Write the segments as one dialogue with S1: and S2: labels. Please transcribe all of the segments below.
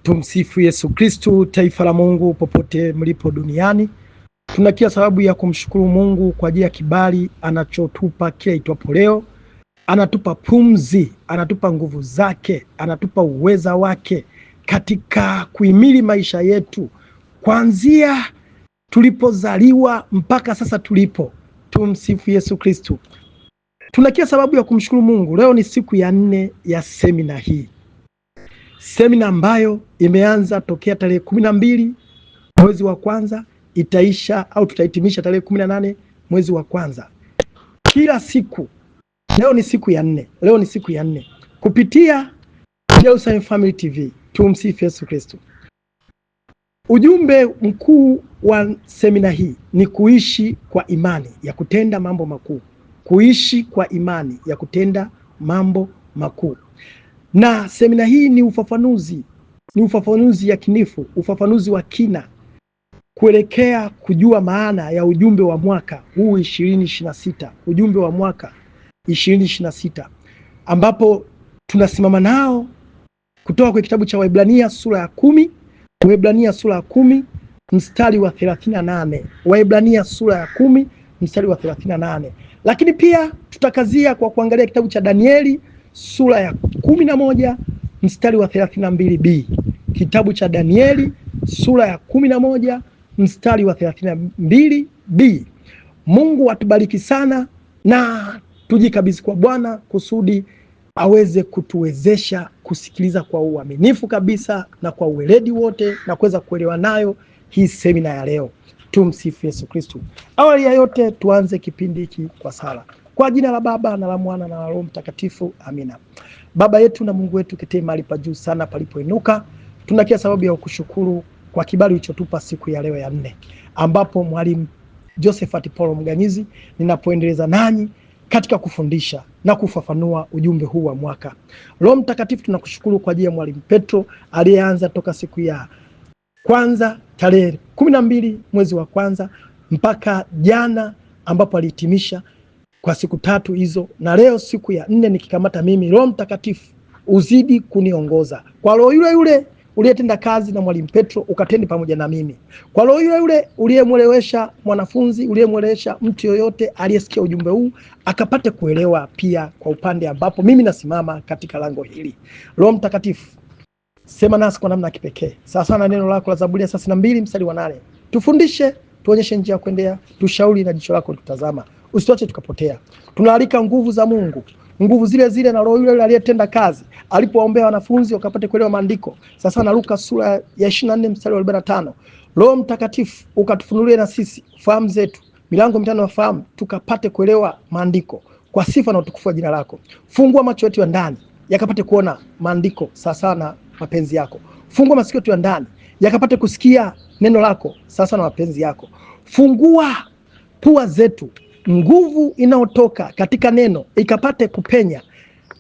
S1: Tumsifu Yesu Kristu, taifa la Mungu popote mlipo duniani. Tuna kila sababu ya kumshukuru Mungu kwa ajili ya kibali anachotupa kila itwapo leo. Anatupa pumzi, anatupa nguvu zake, anatupa uweza wake katika kuhimili maisha yetu kuanzia tulipozaliwa mpaka sasa tulipo. Tumsifu Yesu Kristu. Tuna kila sababu ya kumshukuru Mungu. Leo ni siku ya 4 ya semina hii. Semina ambayo imeanza tokea tarehe 12 mwezi wa kwanza, itaisha au tutahitimisha tarehe 18 mwezi wa kwanza. Kila siku, leo ni siku ya 4. Leo ni siku ya 4 kupitia Jerusalem Family TV. Tumsifu Yesu Kristo. Ujumbe mkuu wa semina hii ni kuishi kwa imani ya kutenda mambo makuu. Kuishi kwa imani ya kutenda mambo makuu. Na semina hii ni ufafanuzi yakinifu, ufafanuzi wa kina kuelekea kujua maana ya ujumbe wa mwaka huu 2026, ujumbe wa mwaka 2026 ambapo tunasimama nao kutoka kwa kitabu cha Waebrania sura ya 10, Waebrania sura ya 10 mstari wa 38, Waebrania sura ya 10 mstari wa 38. Lakini pia tutakazia kwa kuangalia kitabu cha Danieli sura ya 11 mstari wa 32b. Kitabu cha Danieli sura ya 11 mstari wa 32b. Mungu atubariki sana na tujikabidhi kwa Bwana kusudi aweze kutuwezesha kusikiliza kwa uaminifu kabisa na kwa uweledi wote na kuweza kuelewa nayo hii semina ya leo. Tumsifu Yesu Kristo. Awali ya yote tuanze kipindi hiki kwa sala. Kwa jina la Baba na la Mwana na la Roho Mtakatifu. Amina. Baba yetu na Mungu wetu ketee mahali pa juu sana palipoinuka, tuna kila sababu ya kukushukuru kwa kibali ulichotupa siku ya leo ya 4, ambapo mwalimu Josephat Paulo Mganyizi ninapoendeleza nanyi katika kufundisha na kufafanua ujumbe huu wa mwaka. Roho Mtakatifu, tunakushukuru kwa ajili ya mwalimu Petro aliyeanza toka siku ya kwanza tarehe 12 mwezi wa kwanza mpaka jana ambapo alihitimisha kwa siku 3 hizo, na leo siku ya 4 nikikamata mimi. Roho Mtakatifu uzidi kuniongoza kwa roho yule yule uliyetenda kazi na mwalimu Petro, ukatende pamoja na mimi kwa roho yule yule uliyemwelewesha mwanafunzi, uliyemwelewesha mtu yoyote aliyesikia ujumbe huu akapate kuelewa pia kwa upande ambapo mimi nasimama katika lango hili. Roho Mtakatifu, sema nasi kwa namna ya kipekee sasa na neno lako la Zaburi ya 32 mstari wa 8. Tufundishe, tuonyeshe njia ya kuendea, tushauri na jicho lako tutazama, usituache tukapotea. Tunaalika nguvu za Mungu, nguvu zile zile na roho yule aliyetenda kazi alipowaombea wanafunzi wakapate kuelewa maandiko sasa na Luka sura ya 24 mstari wa 45. Roho Mtakatifu ukatufunulie na sisi fahamu zetu, milango mitano ya fahamu, tukapate kuelewa maandiko kwa sifa na utukufu wa jina lako. Fungua macho yetu ya ndani yakapate kuona maandiko sasa na mapenzi yako. Fungua masikio yetu ya ndani yakapate kusikia neno lako sasa na mapenzi yako. Fungua pua zetu, nguvu inayotoka katika neno ikapate kupenya,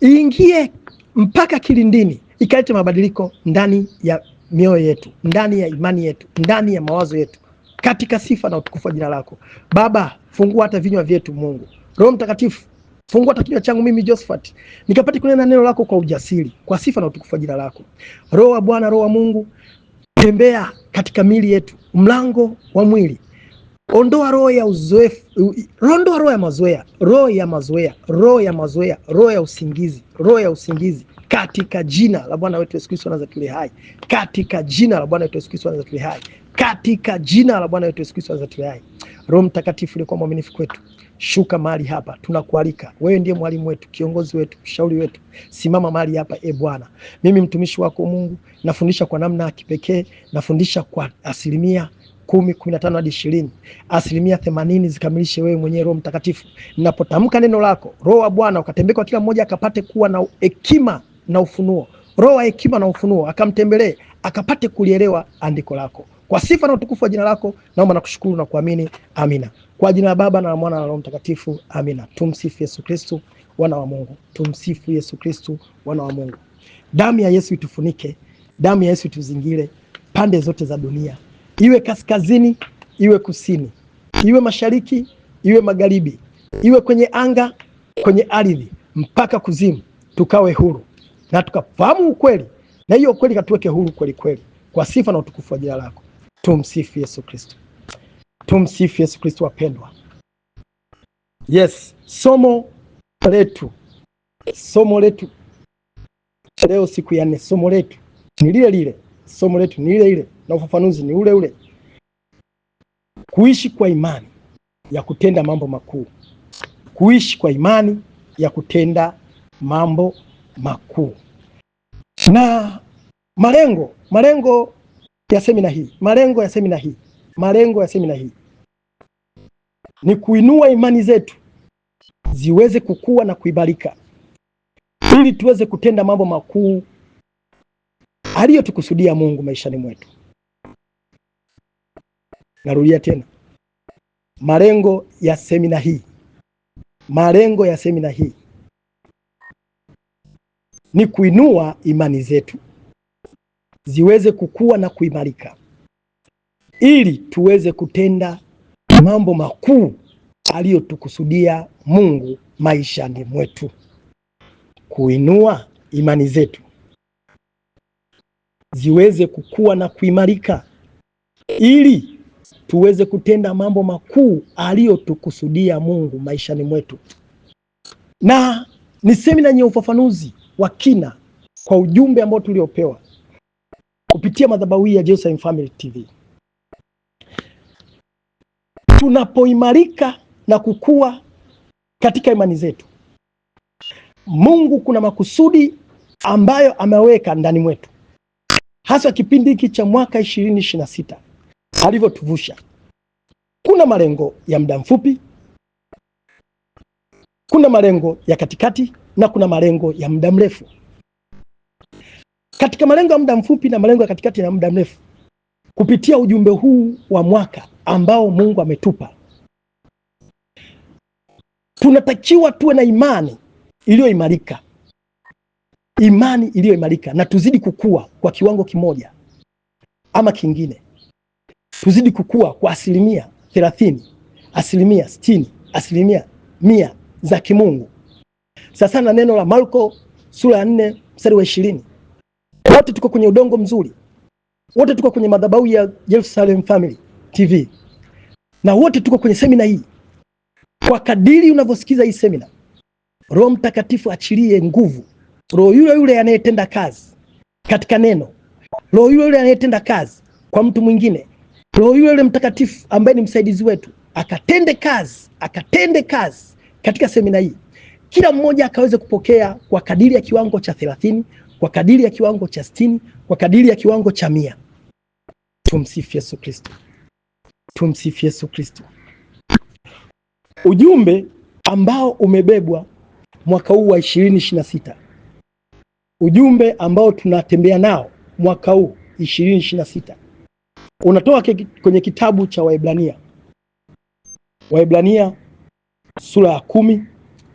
S1: iingie mpaka kilindini, ikalete mabadiliko ndani ya mioyo yetu, ndani ya imani yetu, ndani ya mawazo yetu, katika sifa na utukufu wa jina lako. Baba, fungua hata vinywa vyetu Mungu. Roho Mtakatifu, fungua hata kinywa changu mimi Josephat nikapate kunena neno lako kwa ujasiri, kwa sifa na utukufu wa jina lako. Roho wa Bwana, Roho wa Mungu, tembea katika miili yetu, mlango wa mwili. Ondoa roho ya uzoefu, ondoa roho ya mazoea, roho ya mazoea, roho ya mazoea, roho ya usingizi, roho ya usingizi, katika jina la Bwana wetu Yesu Kristo Nazareti hai, katika jina la Bwana wetu Yesu Kristo Nazareti hai, katika jina la Bwana wetu Yesu Kristo Nazareti hai. Roho Mtakatifu ulikuwa mwaminifu kwetu, shuka mahali hapa, tunakualika. Wewe ndiye mwalimu wetu, kiongozi wetu, mshauri wetu. Simama mahali hapa e Bwana. Mimi mtumishi wako Mungu nafundisha kwa namna ya kipekee, nafundisha kwa 10, 15 hadi 20, 80 zikamilishe wewe mwenyewe Roho Mtakatifu. Ninapotamka neno lako, Roho wa Bwana ukatembea kwa kila mmoja akapate kuwa na hekima na ufunuo. Roho wa hekima na ufunuo akamtembelee akapate kulielewa andiko lako. Kwa sifa na utukufu wa jina lako naomba na kushukuru na kuamini. Amina. Kwa jina la Baba na la Mwana na la Roho Mtakatifu. Amina. Tumsifu Yesu Kristo, wana wa Mungu. Tumsifu Yesu Kristo, wana wa Mungu. Damu ya Yesu itufunike, damu ya Yesu ituzingire pande zote za dunia. Iwe kaskazini, iwe kusini, iwe mashariki, iwe magharibi, iwe kwenye anga, kwenye ardhi, mpaka kuzimu, tukawe huru na tukafahamu ukweli na hiyo kweli katuweke huru kweli kweli, kwa sifa na utukufu wa jina lako. Tumsifu Yesu Kristo. Tumsifu Yesu Kristo wapendwa. Yes, somo letu leo siku ya 4, somo letu ni lile lile na ufafanuzi ni ule ule. Kuishi kwa imani ya kutenda mambo makuu. Kuishi kwa imani ya kutenda mambo makuu. Na malengo ya semina hii ni kuinua imani zetu ziweze kukua na kuimarika, ili tuweze kutenda mambo makuu aliyotukusudia Mungu maishani mwetu. Narudia tena, malengo ya semina hii ni kuinua imani zetu ziweze kukua na kuimarika, ili tuweze kutenda mambo makuu aliyotukusudia Mungu maishani mwetu. Kuinua imani zetu ziweze kukua na kuimarika, ili tuweze kutenda mambo makuu aliyotukusudia Mungu maishani mwetu. Na ni semina yenye ufafanuzi wa kina kwa ujumbe ambao tuliopewa kupitia madhabahu ya Jerusalem Family TV. Tunapoimarika na kukua katika imani zetu, Mungu kuna makusudi ambayo ameweka ndani mwetu, hasa kipindi hiki cha mwaka 2026 alivyotuvusha. Kuna malengo ya muda mfupi, kuna malengo ya katikati na kuna malengo ya muda mrefu. Katika malengo ya muda mfupi na malengo ya katikati na muda mrefu, kupitia ujumbe huu wa mwaka ambao Mungu ametupa, tunatakiwa tuwe na imani iliyoimarika, na tuzidi kukua kwa kiwango kimoja ama kingine. Tuzidi kukua kwa 30%, 60%, 100% za kimungu. Sasa na neno la Marko sura ya 4 mstari wa 20. Wote tuko kwenye udongo mzuri, wote tuko kwenye madhabahu ya Jerusalem Family TV, na wote tuko kwenye semina hii. Kwa kadiri unavyosikiza hii semina, Roho Mtakatifu achilie nguvu, Roho yule anayetenda kazi katika neno, Roho yule anayetenda kazi kwa mtu mwingine, Roho yule Mtakatifu ambaye ni msaidizi wetu, akatende kazi katika semina hii. Kila mmoja akaweze kupokea kwa kadiri ya kiwango cha 30, kwa kadiri ya kiwango cha 60, kwa kadiri ya kiwango cha 100. Tumsifu Yesu Kristo. Tumsifu Yesu Kristo. Ujumbe ambao umebebwa mwaka huu wa 2026, ujumbe ambao tunatembea nao mwaka huu 2026, unatoka kwenye kitabu cha Waebrania sura ya 10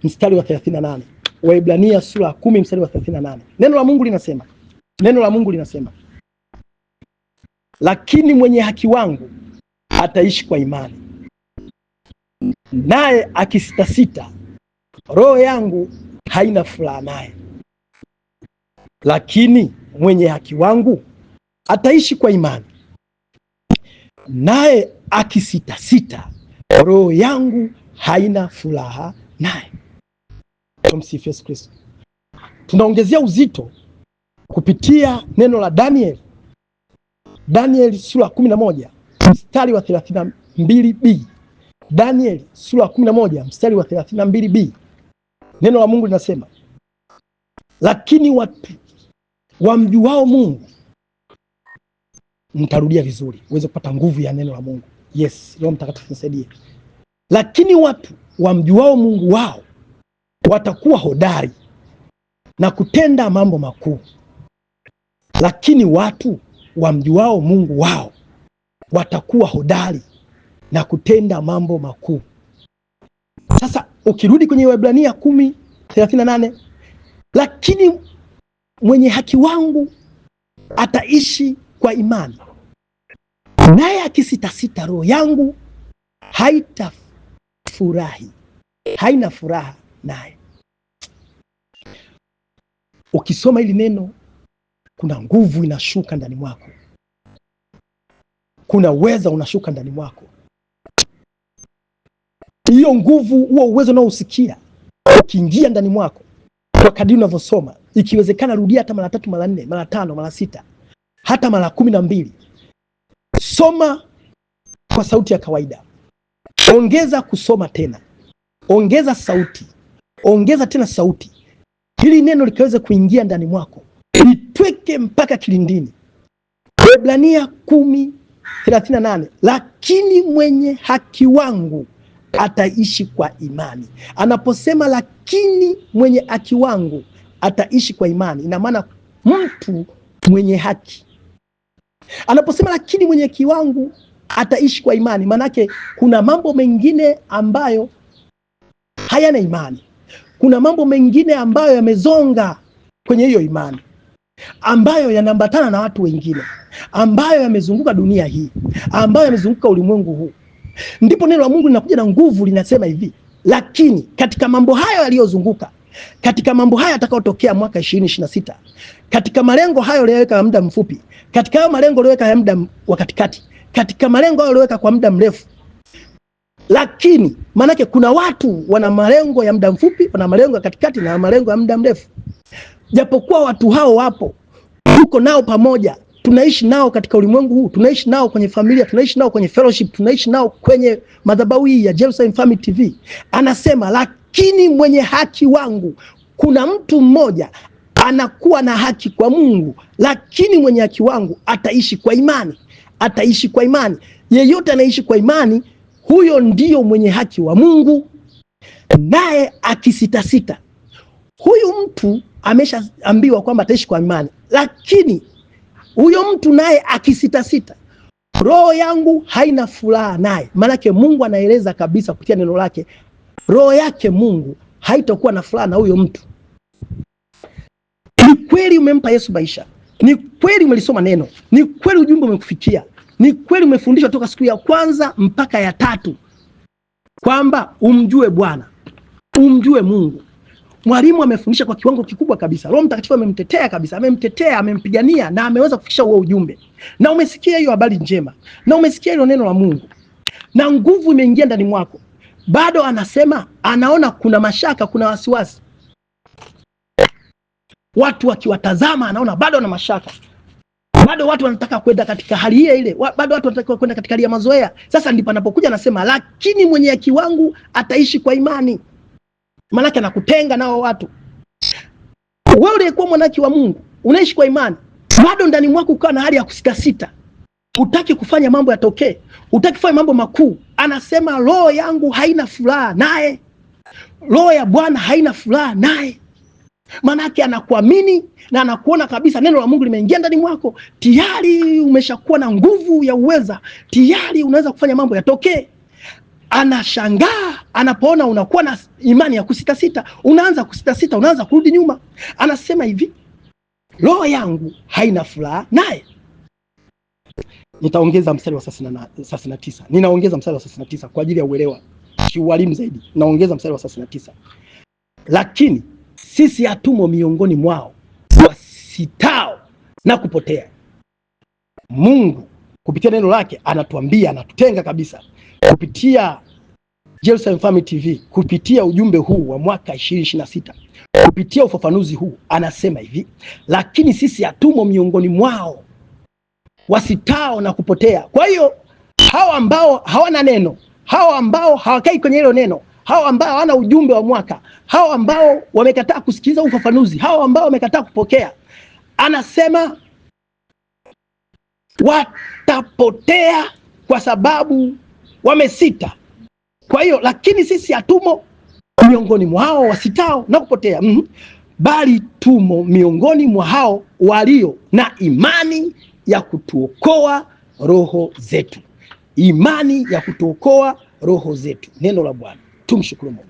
S1: mstari wa 38. Waebrania sura ya 10 mstari wa 38. Neno la Mungu linasema, lakini mwenye haki wangu ataishi kwa imani, naye akisitasita, roho yangu haina furaha naye. Lakini mwenye haki wangu ataishi kwa imani, naye akisitasita, roho yangu haina furaha naye. Tumsifu Yesu Kristo. Tunaongezea uzito kupitia neno la Daniel sura 11 mstari wa 32b. Daniel sura 11 mstari wa 32b. Neno la Mungu linasema, lakini watu wamjuao Mungu, nitarudia vizuri uweze kupata nguvu ya neno la Mungu. Yes, Roho Mtakatifu nisaidie. Lakini watu wamjuao Mungu wao watakuwa hodari na kutenda mambo makuu. Lakini watu wamjuao Mungu wao watakuwa hodari na kutenda mambo makuu. Sasa ukirudi kwenye Waebrania 10:38, lakini mwenye haki wangu ataishi kwa imani, naye akisitasita, roho yangu haina furaha naye. Ukisoma hili neno kuna nguvu inashuka ndani mwako, kuna uweza unashuka ndani mwako. Hiyo nguvu, huo uwezo unaousikia ukiingia ndani mwako, kwa kadiri unavyosoma, ikiwezekana rudia hata mara 3, mara 4, mara 5, mara 6, hata mara 12. Soma kwa sauti ya kawaida, ongeza kusoma tena, ongeza sauti, ongeza tena sauti, hili neno likaweze kuingia ndani mwako, litweke mpaka kilindini. Waebrania 10:38, lakini mwenye haki wangu ataishi kwa imani. Anaposema lakini mwenye haki wangu ataishi kwa imani, ina maana mtu mwenye haki. Anaposema lakini mwenye haki wangu ataishi kwa imani, manake kuna mambo mengine ambayo hayana imani, kuna mambo mengine ambayo yamezonga kwenye hiyo imani, ambayo yanaambatana na watu wengine, ambayo yamezunguka dunia hii, ambayo yamezunguka ulimwengu huu. Ndipo neno la Mungu linakuja na nguvu, linasema hivi, lakini katika mambo hayo yaliyozunguka, katika mambo haya yatakayotokea mwaka 2026, katika malengo hayo aliyoweka ya muda mfupi, katika hayo malengo aliyoweka ya muda wa katikati, katika malengo hayo aliyoweka kwa muda mrefu. Lakini manake kuna watu wana malengo ya muda mfupi, wana malengo ya katikati na malengo ya muda mrefu. Japokuwa watu hao wapo, tuko nao pamoja, tunaishi nao katika ulimwengu huu, tunaishi nao kwenye familia, tunaishi nao kwenye fellowship, tunaishi nao kwenye madhabahu hii ya Jerusalem Family TV. Anasema lakini mwenye haki wangu, kuna mtu mmoja anakuwa na haki kwa Mungu, lakini mwenye haki wangu ataishi kwa imani, ataishi kwa imani. Yeyote anaishi kwa imani, huyo ndiyo mwenye haki wa Mungu. Naye akisitasita, huyu mtu ameshaambiwa kwamba ataishi kwa imani, lakini huyo mtu naye akisitasita, roho yangu haina furaha naye. Maanake Mungu anaeleza kabisa kupitia neno lake, roho yake Mungu haitakuwa na furaha na huyo mtu. Ni kweli umempa Yesu maisha, ni kweli umelisoma neno, ni kweli ujumbe umekufikia, ni kweli umefundishwa toka siku ya kwanza mpaka ya 3 kwamba umjue Bwana, umjue Mungu. Mwalimu amefundisha kwa kiwango kikubwa kabisa, Roho Mtakatifu amemtetea kabisa, amemtetea, amempigania na ameweza kufikisha huo ujumbe. Na umesikia hiyo habari njema, na umesikia hilo neno la Mungu, na nguvu imeingia ndani mwako. Bado anasema anaona kuna mashaka, kuna wasiwasi, watu wakiwatazama anaona bado ana mashaka, bado watu wanataka kwenda katika hali ile, bado watu wanataka kwenda katika hali ya mazoea. Sasa ndipo anapokuja anasema lakini mwenye haki wangu ataishi kwa imani. Maanake anakutenga nao watu. Wewe uliyekuwa mwanaki wa Mungu, unaishi kwa imani, bado ndani mwako ukawa na hali ya kusitasita, utaki kufanya mambo yatokee, utaki kufanya mambo makuu. Anasema roho yangu haina furaha naye, roho ya Bwana haina furaha naye. Maanake anakuamini na anakuona kabisa neno la Mungu limeingia ndani mwako, tayari umeshakuwa na nguvu ya uweza, tayari unaweza kufanya mambo yatokee. Anashangaa anapoona unakuwa na imani ya kusitasita, unaanza kusitasita, unaanza kurudi nyuma. Anasema hivi, roho yangu haina furaha naye. Nitaongeza mstari wa 39. Ninaongeza mstari wa 39 kwa ajili ya uelewa kiualimu zaidi. Naongeza mstari wa 39. Lakini sisi hatumo miongoni mwao wasitao na kupotea. Mungu kupitia neno lake anatuambia, anatutenga kabisa kupitia Jerusalem Family TV, kupitia ujumbe huu wa mwaka 2026, kupitia ufafanuzi huu, anasema hivi, lakini sisi hatumo miongoni mwao wasitao na kupotea. Kwa hiyo hao ambao hawana neno, hao ambao hawakai kwenye hilo neno, hao ambao hawana ujumbe wa mwaka, hao ambao wamekataa kusikiliza ufafanuzi, hao ambao wamekataa kupokea, anasema watapotea kwa sababu wamesita. Kwa hiyo lakini sisi hatumo miongoni mwao wasitao na kupotea, bali tumo miongoni mwa hao walio na imani ya kutuokoa roho zetu. Imani ya kutuokoa roho zetu. Neno la Bwana. Tumshukuru Mungu.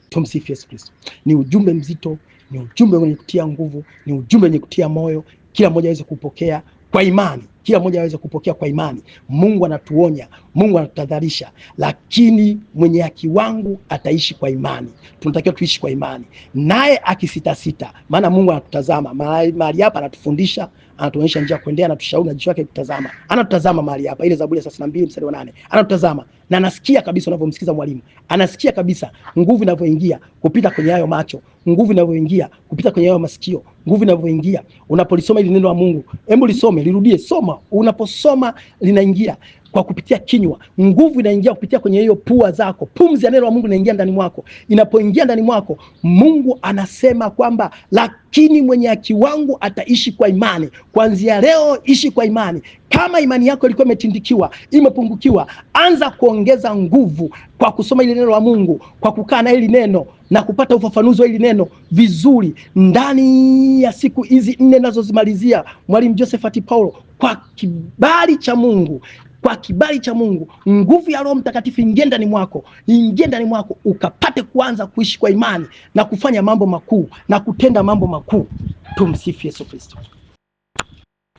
S1: Tumsifu Yesu Kristo. Ni ujumbe mzito, ni ujumbe wenye kutia nguvu, ni ujumbe wenye kutia moyo. Kila mmoja aweze kupokea kwa imani kila mmoja aweze kupokea kwa imani. Mungu anatuonya, Mungu anatutahadharisha, lakini mwenye haki wangu ataishi kwa imani. Tunatakiwa tuishi kwa imani, naye akisitasita, maana Mungu anatutazama mahali hapa, anatufundisha, anatuonyesha njia kuendea, anatushauri na jicho lake kutazama. Anatutazama mahali hapa, ile Zaburi ya 32 mstari wa 8. Anatutazama na anasikia kabisa unavyomsikiza mwalimu. Anasikia kabisa nguvu inavyoingia kupita kwenye hayo macho, nguvu inavyoingia kupita kwenye hayo masikio, nguvu inavyoingia unapolisoma ile neno la Mungu. Hebu lisome, lirudie, soma. Unaposoma linaingia kwa kupitia kinywa, nguvu inaingia kupitia kwenye hiyo pua zako, pumzi ya neno la Mungu inaingia ndani mwako. Inapoingia ndani mwako, Mungu anasema kwamba lakini mwenye haki wangu ataishi kwa imani. Kuanzia leo ishi kwa imani. Kama imani yako ilikuwa imetindikiwa, imepungukiwa, anza kuongeza nguvu kwa kusoma ile neno la Mungu, kwa kukaa na hili neno na kupata ufafanuzi wa hili neno vizuri ndani ya siku hizi 4 nazozimalizia Mwalimu Josephat Paulo. Kwa kibali cha Mungu, kwa kibali cha Mungu, nguvu ya Roho Mtakatifu ingie ndani mwako, ingie ndani mwako, ukapate kuanza kuishi kwa imani na kufanya mambo makuu na kutenda mambo makuu. Tumsifu Yesu Kristo.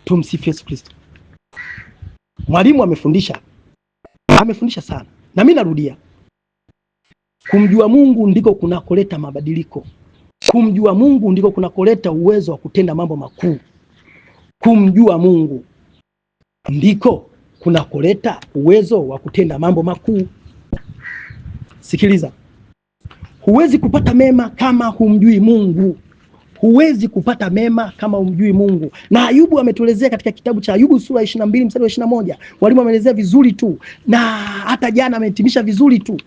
S1: Tumsifu Yesu Kristo. Mwalimu amefundisha sana, na mimi narudia, kumjua Mungu ndiko kunakoleta mabadiliko. Kumjua Mungu ndiko kunakoleta uwezo wa kutenda mambo makuu. Kumjua Mungu ndiko kunakoleta uwezo wa kutenda mambo makuu. Sikiliza, huwezi kupata mema kama humjui Mungu. Huwezi kupata mema kama humjui Mungu. Na Ayubu ametuelezea katika kitabu cha Ayubu sura 22 mstari wa 21. Walimu ameelezea vizuri tu, na hata jana amehitimisha vizuri tu.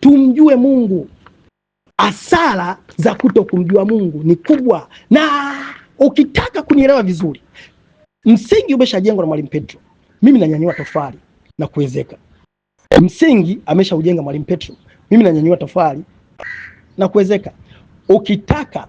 S1: Tumjue Mungu. Asara za kuto kumjua Mungu ni kubwa. Na ukitaka kunielewa vizuri, msingi umeshajengwa na Mwalimu Petro. Mimi nanyanyua tofali na kuwezeka. Msingi ameshaujenga Mwalimu Petro. Mimi nanyanyua tofali na kuwezeka. Ukitaka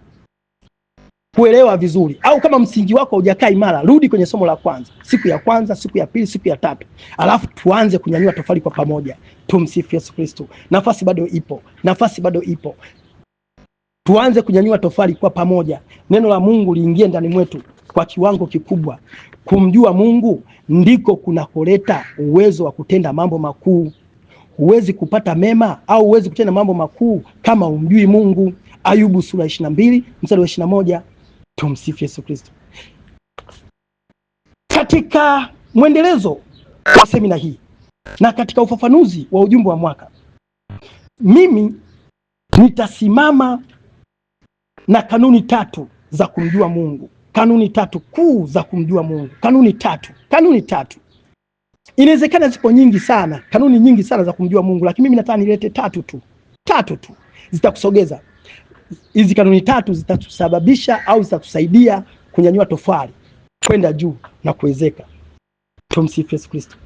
S1: kuelewa vizuri, au kama msingi wako hujakaa imara, rudi kwenye somo la kwanza, siku ya kwanza, siku ya pili, siku ya tatu, alafu tuanze kunyanyua tofali kwa pamoja. Tumsifu Yesu Kristo. Nafasi bado ipo, nafasi bado ipo. Tuanze kunyanyua tofali kwa pamoja. Neno la Mungu liingie ndani mwetu kwa kiwango kikubwa. Kumjua Mungu ndiko kunakoleta uwezo wa kutenda mambo makuu. Huwezi kupata mema au huwezi kutenda mambo makuu kama umjui Mungu. Ayubu sura 22 mstari wa 21. Tumsifu Yesu Kristo. Katika mwendelezo wa semina hii na katika ufafanuzi wa ujumbe wa mwaka, mimi nitasimama na kanuni 3 za kumjua Mungu. Kanuni 3 kuu za kumjua Mungu. Kanuni 3. Inawezekana zipo nyingi sana, kanuni nyingi sana za kumjua Mungu, lakini mimi nataka nilete 3 tu. 3 tu zitakusogeza. Hizi kanuni 3 zitatusababisha au zitatusaidia kunyanyua tofali kwenda juu na kuwezeka. Tumsifu Yesu Kristo.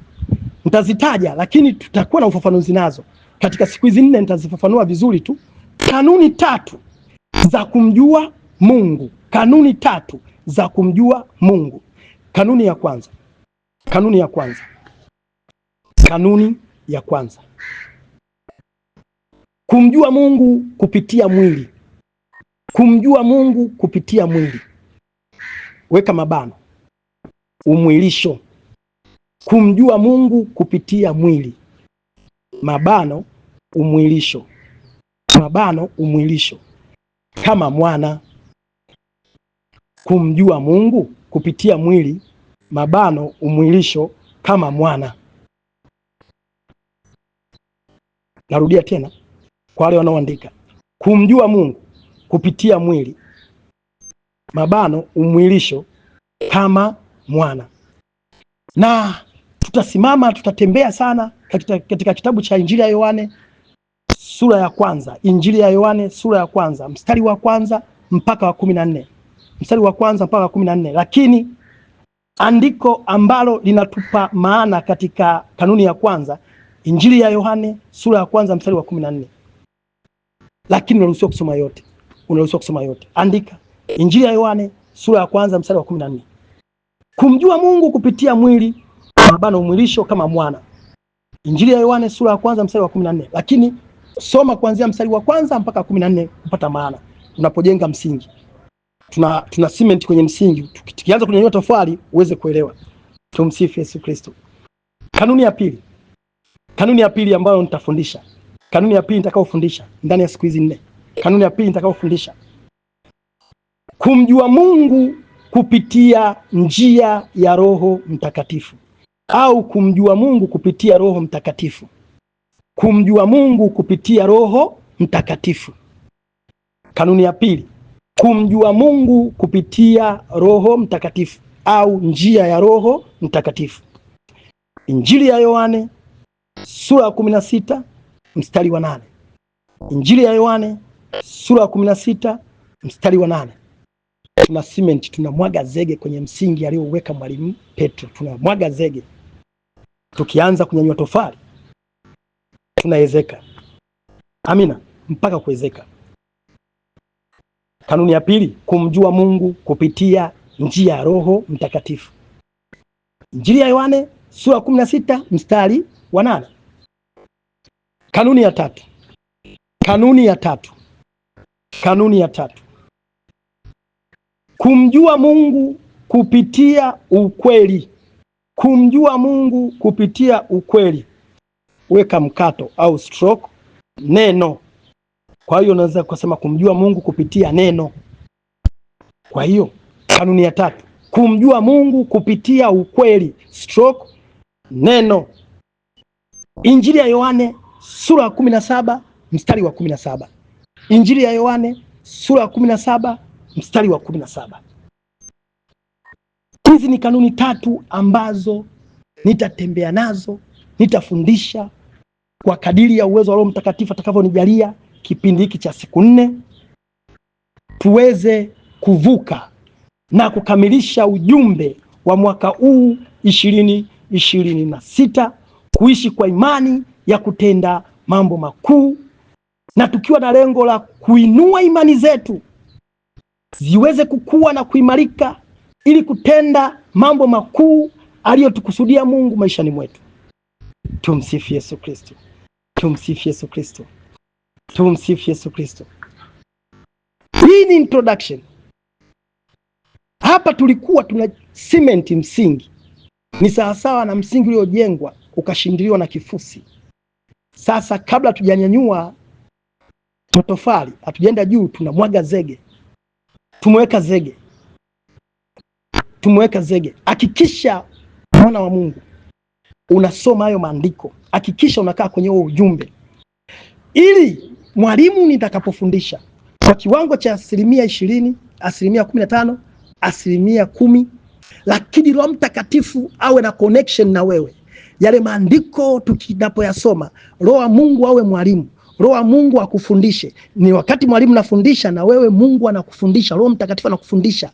S1: Nitazitaja, lakini tutakuwa na ufafanuzi nazo katika siku hizi 4. Nitazifafanua vizuri tu. Kanuni 3 za kumjua Mungu. Kanuni 3 za kumjua Mungu. Kanuni ya kwanza. Kumjua Mungu kupitia mwili. Kumjua Mungu kupitia mwili. Weka mabano. Umwilisho. Kumjua Mungu kupitia mwili. Mabano umwilisho. Mabano umwilisho. Kama mwana. Kumjua Mungu kupitia mwili. Mabano umwilisho kama mwana. Narudia tena kwa wale wanaoandika. Kumjua Mungu kupitia mwili. Mabano umwilisho kama mwana. Na tutatembea sana katika kitabu cha Injili ya Yohane sura ya kwanza. Injili ya Yohane sura ya kwanza mstari wa kwanza mpaka wa 14. Mstari wa kwanza mpaka wa 14. Lakini andiko ambalo linatupa maana katika kanuni ya kwanza, Injili ya Yohane sura ya kwanza mstari wa 14. Lakini unaruhusiwa kusoma yote. Andika Injili ya Yohane sura ya kwanza mstari wa 14. Kumjua Mungu kupitia mwili, mabano umwilisho kama mwana. Injili ya Yohane sura ya kwanza mstari wa 14. Lakini soma kuanzia mstari wa kwanza mpaka 14 kupata maana. Unapojenga msingi. Tuna cement kwenye msingi. Tukianza kunyanyua tofali uweze kuelewa. Tumsifu Yesu Kristo. Kanuni ya pili ambayo nitafundisha, kanuni ya pili nitakayofundisha ndani ya siku hizi 4, kanuni ya pili nitakayofundisha, kumjua Mungu kupitia njia ya Roho Mtakatifu, au kumjua Mungu kupitia Roho Mtakatifu. Kumjua Mungu kupitia Roho Mtakatifu. Kanuni ya pili, kumjua Mungu kupitia Roho Mtakatifu au njia ya Roho Mtakatifu. Injili ya Yohane sura ya 16 mstari wa 8. Injili ya Yohane sura ya 16 mstari wa 8. Tuna cement, tunamwaga zege kwenye msingi aliyoweka Mwalimu Petro. Tunamwaga zege, tukianza kunyanyua tofali tunaezeka. Amina, mpaka kuezeka. Kanuni ya pili, kumjua Mungu kupitia njia ya Roho Mtakatifu. Injili ya Yohane sura 16 mstari wa 8. Kanuni ya tatu, kumjua Mungu kupitia ukweli. Kumjua Mungu kupitia ukweli. Weka mkato au stroke, neno. Kwa hiyo unaweza kusema kumjua Mungu kupitia neno. Kwa hiyo kanuni ya tatu, kumjua Mungu kupitia ukweli, stroke, neno. Injili ya Yohane sura ya 17 mstari wa 17. Injili ya Yohane sura ya 17 mstari wa 17. Hizi ni kanuni tatu ambazo nitatembea nazo, nitafundisha kwa kadiri ya uwezo wa Roho Mtakatifu atakavyonijalia kipindi hiki cha siku 4, tuweze kuvuka na kukamilisha ujumbe wa mwaka huu 2026, kuishi kwa imani ya kutenda mambo makuu, na tukiwa na lengo la kuinua imani zetu ziweze kukua na kuimarika ili kutenda mambo makuu aliyotukusudia Mungu maishani mwetu. Tumsifu Yesu Kristo. Tumsifu Yesu Kristo. Tumsifu Yesu Kristo. Hii ni introduction. Hapa tulikuwa tuna cement msingi. Ni sawasawa na msingi uliojengwa ukashindiliwa na kifusi. Sasa kabla tujanyanyua matofali, hatujaenda juu, tunamwaga zege. Tumeweka zege. Hakikisha mwana wa Mungu unasoma hayo maandiko. Hakikisha unakaa kwenye huo ujumbe, ili mwalimu nitakapofundisha kwa kiwango cha 20%, 15%, 10%, lakini Roho Mtakatifu awe na connection na wewe. Yale maandiko tukinapoyasoma, Roho wa Mungu awe mwalimu, Roho wa Mungu akufundishe. Ni wakati mwalimu nafundisha na wewe Mungu anakufundisha, Roho Mtakatifu anakufundisha.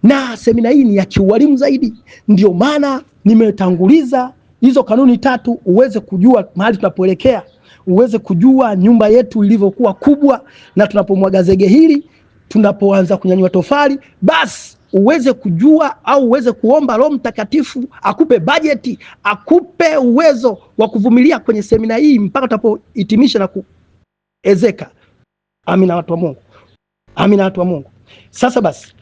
S1: Na semina hii ni ya kiualimu zaidi. Ndio maana nimetanguliza hizo kanuni tatu, uweze kujua mahali tunapoelekea, uweze kujua nyumba yetu ilivyokuwa kubwa, na tunapomwaga zege hili, tunapoanza kunyanyua tofali, basi uweze kujua au uweze kuomba Roho Mtakatifu akupe bajeti, akupe uwezo wa kuvumilia kwenye semina hii mpaka tutapohitimisha na kuezeka. Amina watu wa Mungu. Amina watu wa Mungu. Sasa basi,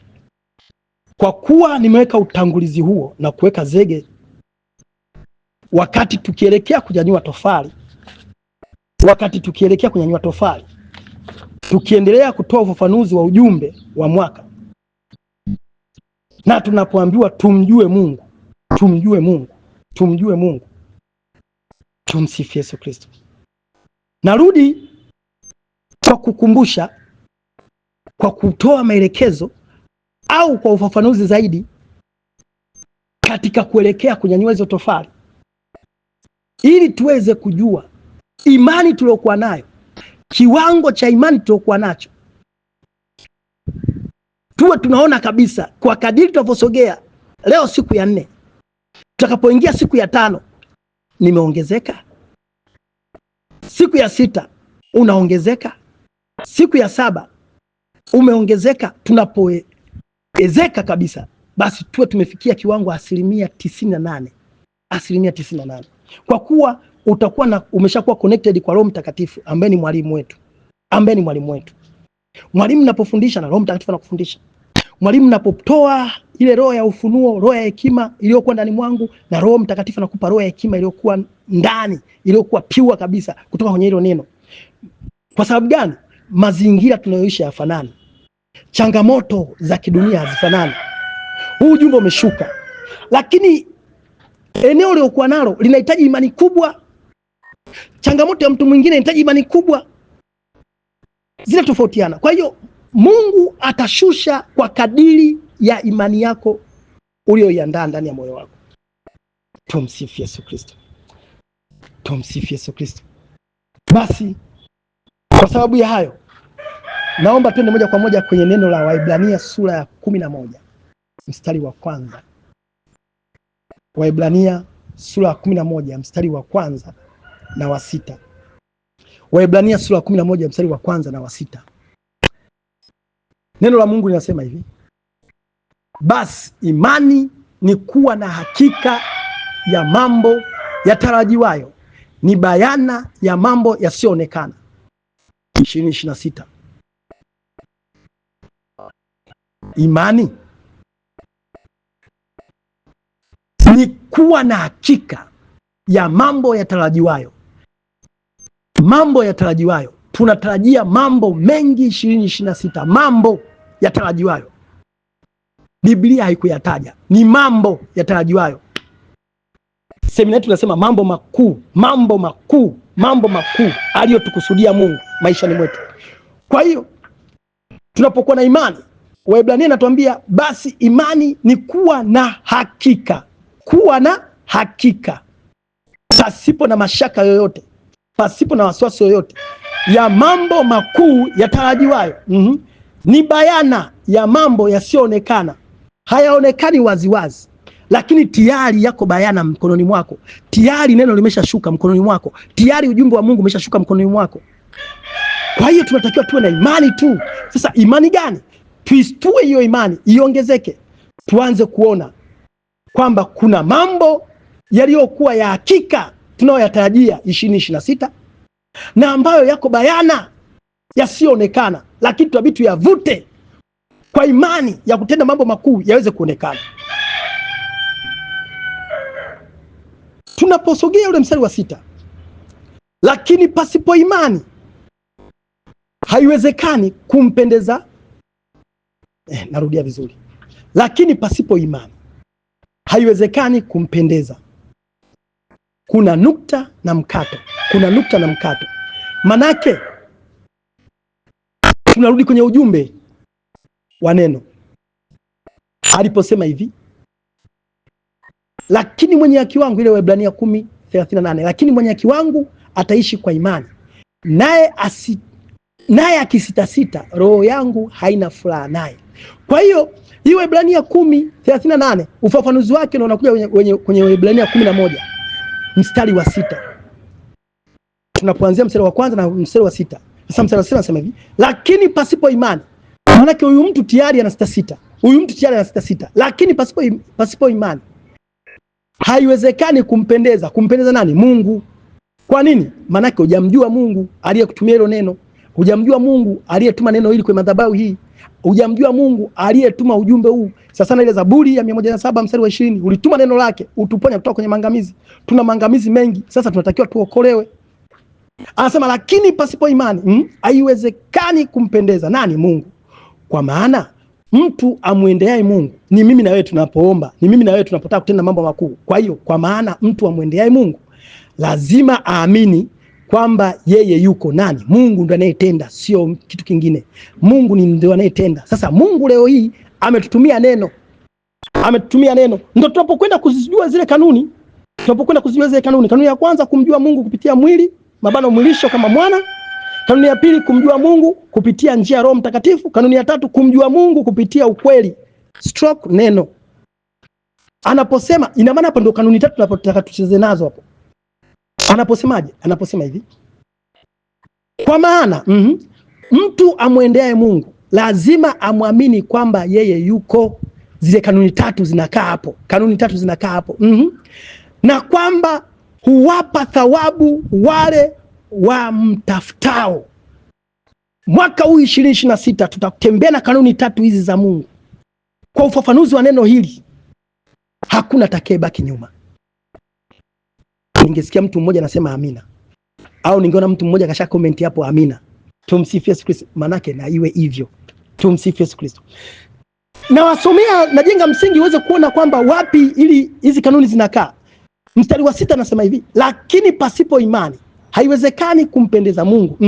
S1: kwa kuwa nimeweka utangulizi huo na kuweka zege, wakati tukielekea kunyanyua tofali, tukiendelea kutoa ufafanuzi wa ujumbe wa mwaka, na tunapoambiwa tumjue Mungu. Tumsifu Yesu Kristo. Narudi kwa kukumbusha, kwa kutoa maelekezo au kwa ufafanuzi zaidi katika kuelekea kunyanyua hizo tofali, ili tuweze kujua imani tuliyokuwa nayo, kiwango cha imani tuliyokuwa nacho. Tuwe tunaona kabisa kwa kadiri tunavyosogea. Leo siku ya 4, tutakapoingia siku ya 5, nimeongezeka. Siku ya 6 unaongezeka. Siku ya 7 umeongezeka. Tunapoezeka kabisa, basi tuwe tumefikia kiwango 98%. 98%. Kwa kuwa utakuwa umeshakuwa connected kwa Roho Mtakatifu ambaye ni mwalimu wetu. Mwalimu ninapofundisha na Roho Mtakatifu anakufundisha. mwalimu, napotoa ile roho ya ufunuo, roho ya hekima iliyokuwa ndani mwangu, na Roho Mtakatifu anakupa roho ya hekima iliyokuwa ndani, iliyokuwa pure kabisa kutoka kwenye hilo neno. Kwa sababu gani? Mazingira tunayoishi hayafanani, changamoto za kidunia hazifanani. Huu ujumbe umeshuka, lakini eneo uliokuwa nalo linahitaji imani kubwa. Changamoto ya mtu mwingine inahitaji imani kubwa, zinatofautiana. Kwa hiyo Mungu atashusha kwa kadiri ya imani yako uliyoiandaa ndani ya moyo wako. Tumsifu Yesu Kristo. Tumsifu Yesu Kristo. Basi kwa sababu ya hayo, naomba twende moja kwa moja kwenye neno la Waebrania sura ya 11 mstari wa kwanza. Waebrania sura ya 11 mstari wa kwanza na wa sita. Waebrania sura ya 11 mstari wa kwanza na wa sita. Neno la Mungu linasema hivi: basi imani ni kuwa na hakika ya mambo yatarajiwayo, ni bayana ya mambo yasiyoonekana. 2026. Imani ni kuwa na hakika ya mambo yatarajiwayo. Mambo yatarajiwayo, tunatarajia mambo mengi 2026, mambo yatarajiwayo. Biblia haikuyataja, ni mambo yatarajiwayo. Semina yetu tunasema mambo makuu, mambo makuu, mambo makuu aliyotukusudia Mungu maishani mwetu. Kwa hiyo tunapokuwa na imani, Waebrania inatuambia basi imani ni kuwa na hakika, kuwa na hakika pasipo na mashaka yoyote, pasipo na wasiwasi yoyote, ya mambo makuu yatarajiwayo. Ni bayana ya mambo yasiyoonekana. Hayaonekani waziwazi, lakini tayari yako bayana mkononi mwako. Tayari neno limeshashuka mkononi mwako. Tayari ujumbe wa Mungu umeshashuka mkononi mwako. Kwa hiyo tunatakiwa tuwe na imani tu. Sasa imani gani? Tuistue hiyo imani, iongezeke. Tuanze kuona kwamba kuna mambo yaliyokuwa ya hakika tunayoyatarajia 2026 na ambayo yako bayana yasiyoonekana, lakini tunabidi tuyavute kwa imani ya kutenda mambo makuu yaweze kuonekana. Tunaposogea ule mstari wa 6, lakini pasipo imani haiwezekani kumpendeza. Narudia vizuri. Lakini pasipo imani haiwezekani kumpendeza. Kuna nukta na mkato, kuna nukta na mkato. Manake tunarudi kwenye ujumbe wa neno aliposema hivi, lakini mwenye haki wangu, ile Waebrania 10:38, lakini mwenye haki wangu ataishi kwa imani, naye akisitasita, roho yangu haina furaha naye. Kwa hiyo hii Waebrania 10:38 ufafanuzi wake na unakuja kwenye Waebrania 11 mstari wa 6. Tunapoanzia mstari wa kwanza na mstari wa 6. Sasa mstari wa 6 anasema hivi, lakini pasipo imani. Maana yake huyu mtu tayari ana sita. Huyu mtu tayari ana sita. Lakini pasipo imani haiwezekani kumpendeza. Kumpendeza nani? Mungu. Kwa nini? Maana yake hujamjua Mungu aliyekutumia hilo neno. Hujamjua Mungu aliyetuma neno hili kwa madhabahu hii. Hujamjua Mungu aliyetuma ujumbe huu. Sasa na ile Zaburi ya 107 mstari wa 20, ulituma neno lake utuponya kutoka kwenye maangamizi. Tuna maangamizi mengi. Sasa tunatakiwa tuokolewe. Anasema lakini pasipo imani haiwezekani kumpendeza nani? Mungu. Kwa maana mtu amwendeaye Mungu ni mimi na wewe tunapoomba, ni mimi na wewe tunapotaka kutenda mambo makuu. Kwa hiyo kwa maana mtu amwendeaye Mungu lazima aamini kwamba yeye yuko nani? Mungu ndiye anayetenda, sio kitu kingine. Mungu ndiye anayetenda. Sasa Mungu leo hii ametutumia neno. Ametutumia neno. Ndio tunapokwenda kuzijua zile kanuni. Tunapokwenda kuzijua zile kanuni. Kanuni ya kwanza kumjua Mungu kupitia mwili, mabano mwilisho kama mwana. Kanuni ya pili kumjua Mungu kupitia njia ya Roho Mtakatifu. Kanuni ya tatu kumjua Mungu kupitia ukweli, stroke neno. Anaposema, ina maana hapa ndio kanuni tatu tunapotaka tucheze nazo hapo. Anaposemaje? Anposema hivi, kwa maana mtu amwendeaye Mungu lazima amwamini kwamba yeye yuko. Zile kanuni tatu zinakaa hapo. Kanuni tatu zinakaa hapo. Na kwamba huwapa thawabu wale wamtafutao. Mwaka huu 2026 tutatembea na kanuni tatu hizi za Mungu. Kwa ufafanuzi wa neno hili, hakuna atakayebaki nyuma. Ningesikia mtu mmoja anasema amina, au ningeona mtu mmoja kasha comment hapo amina. Tumsifu Yesu Kristo. Manake na iwe hivyo. Tumsifu Yesu Kristo. Na wasomea, najenga msingi uweze kuona kwamba wapi ili hizi kanuni zinakaa. Mstari wa 6 anasema hivi, lakini pasipo imani haiwezekani kumpendeza Mungu.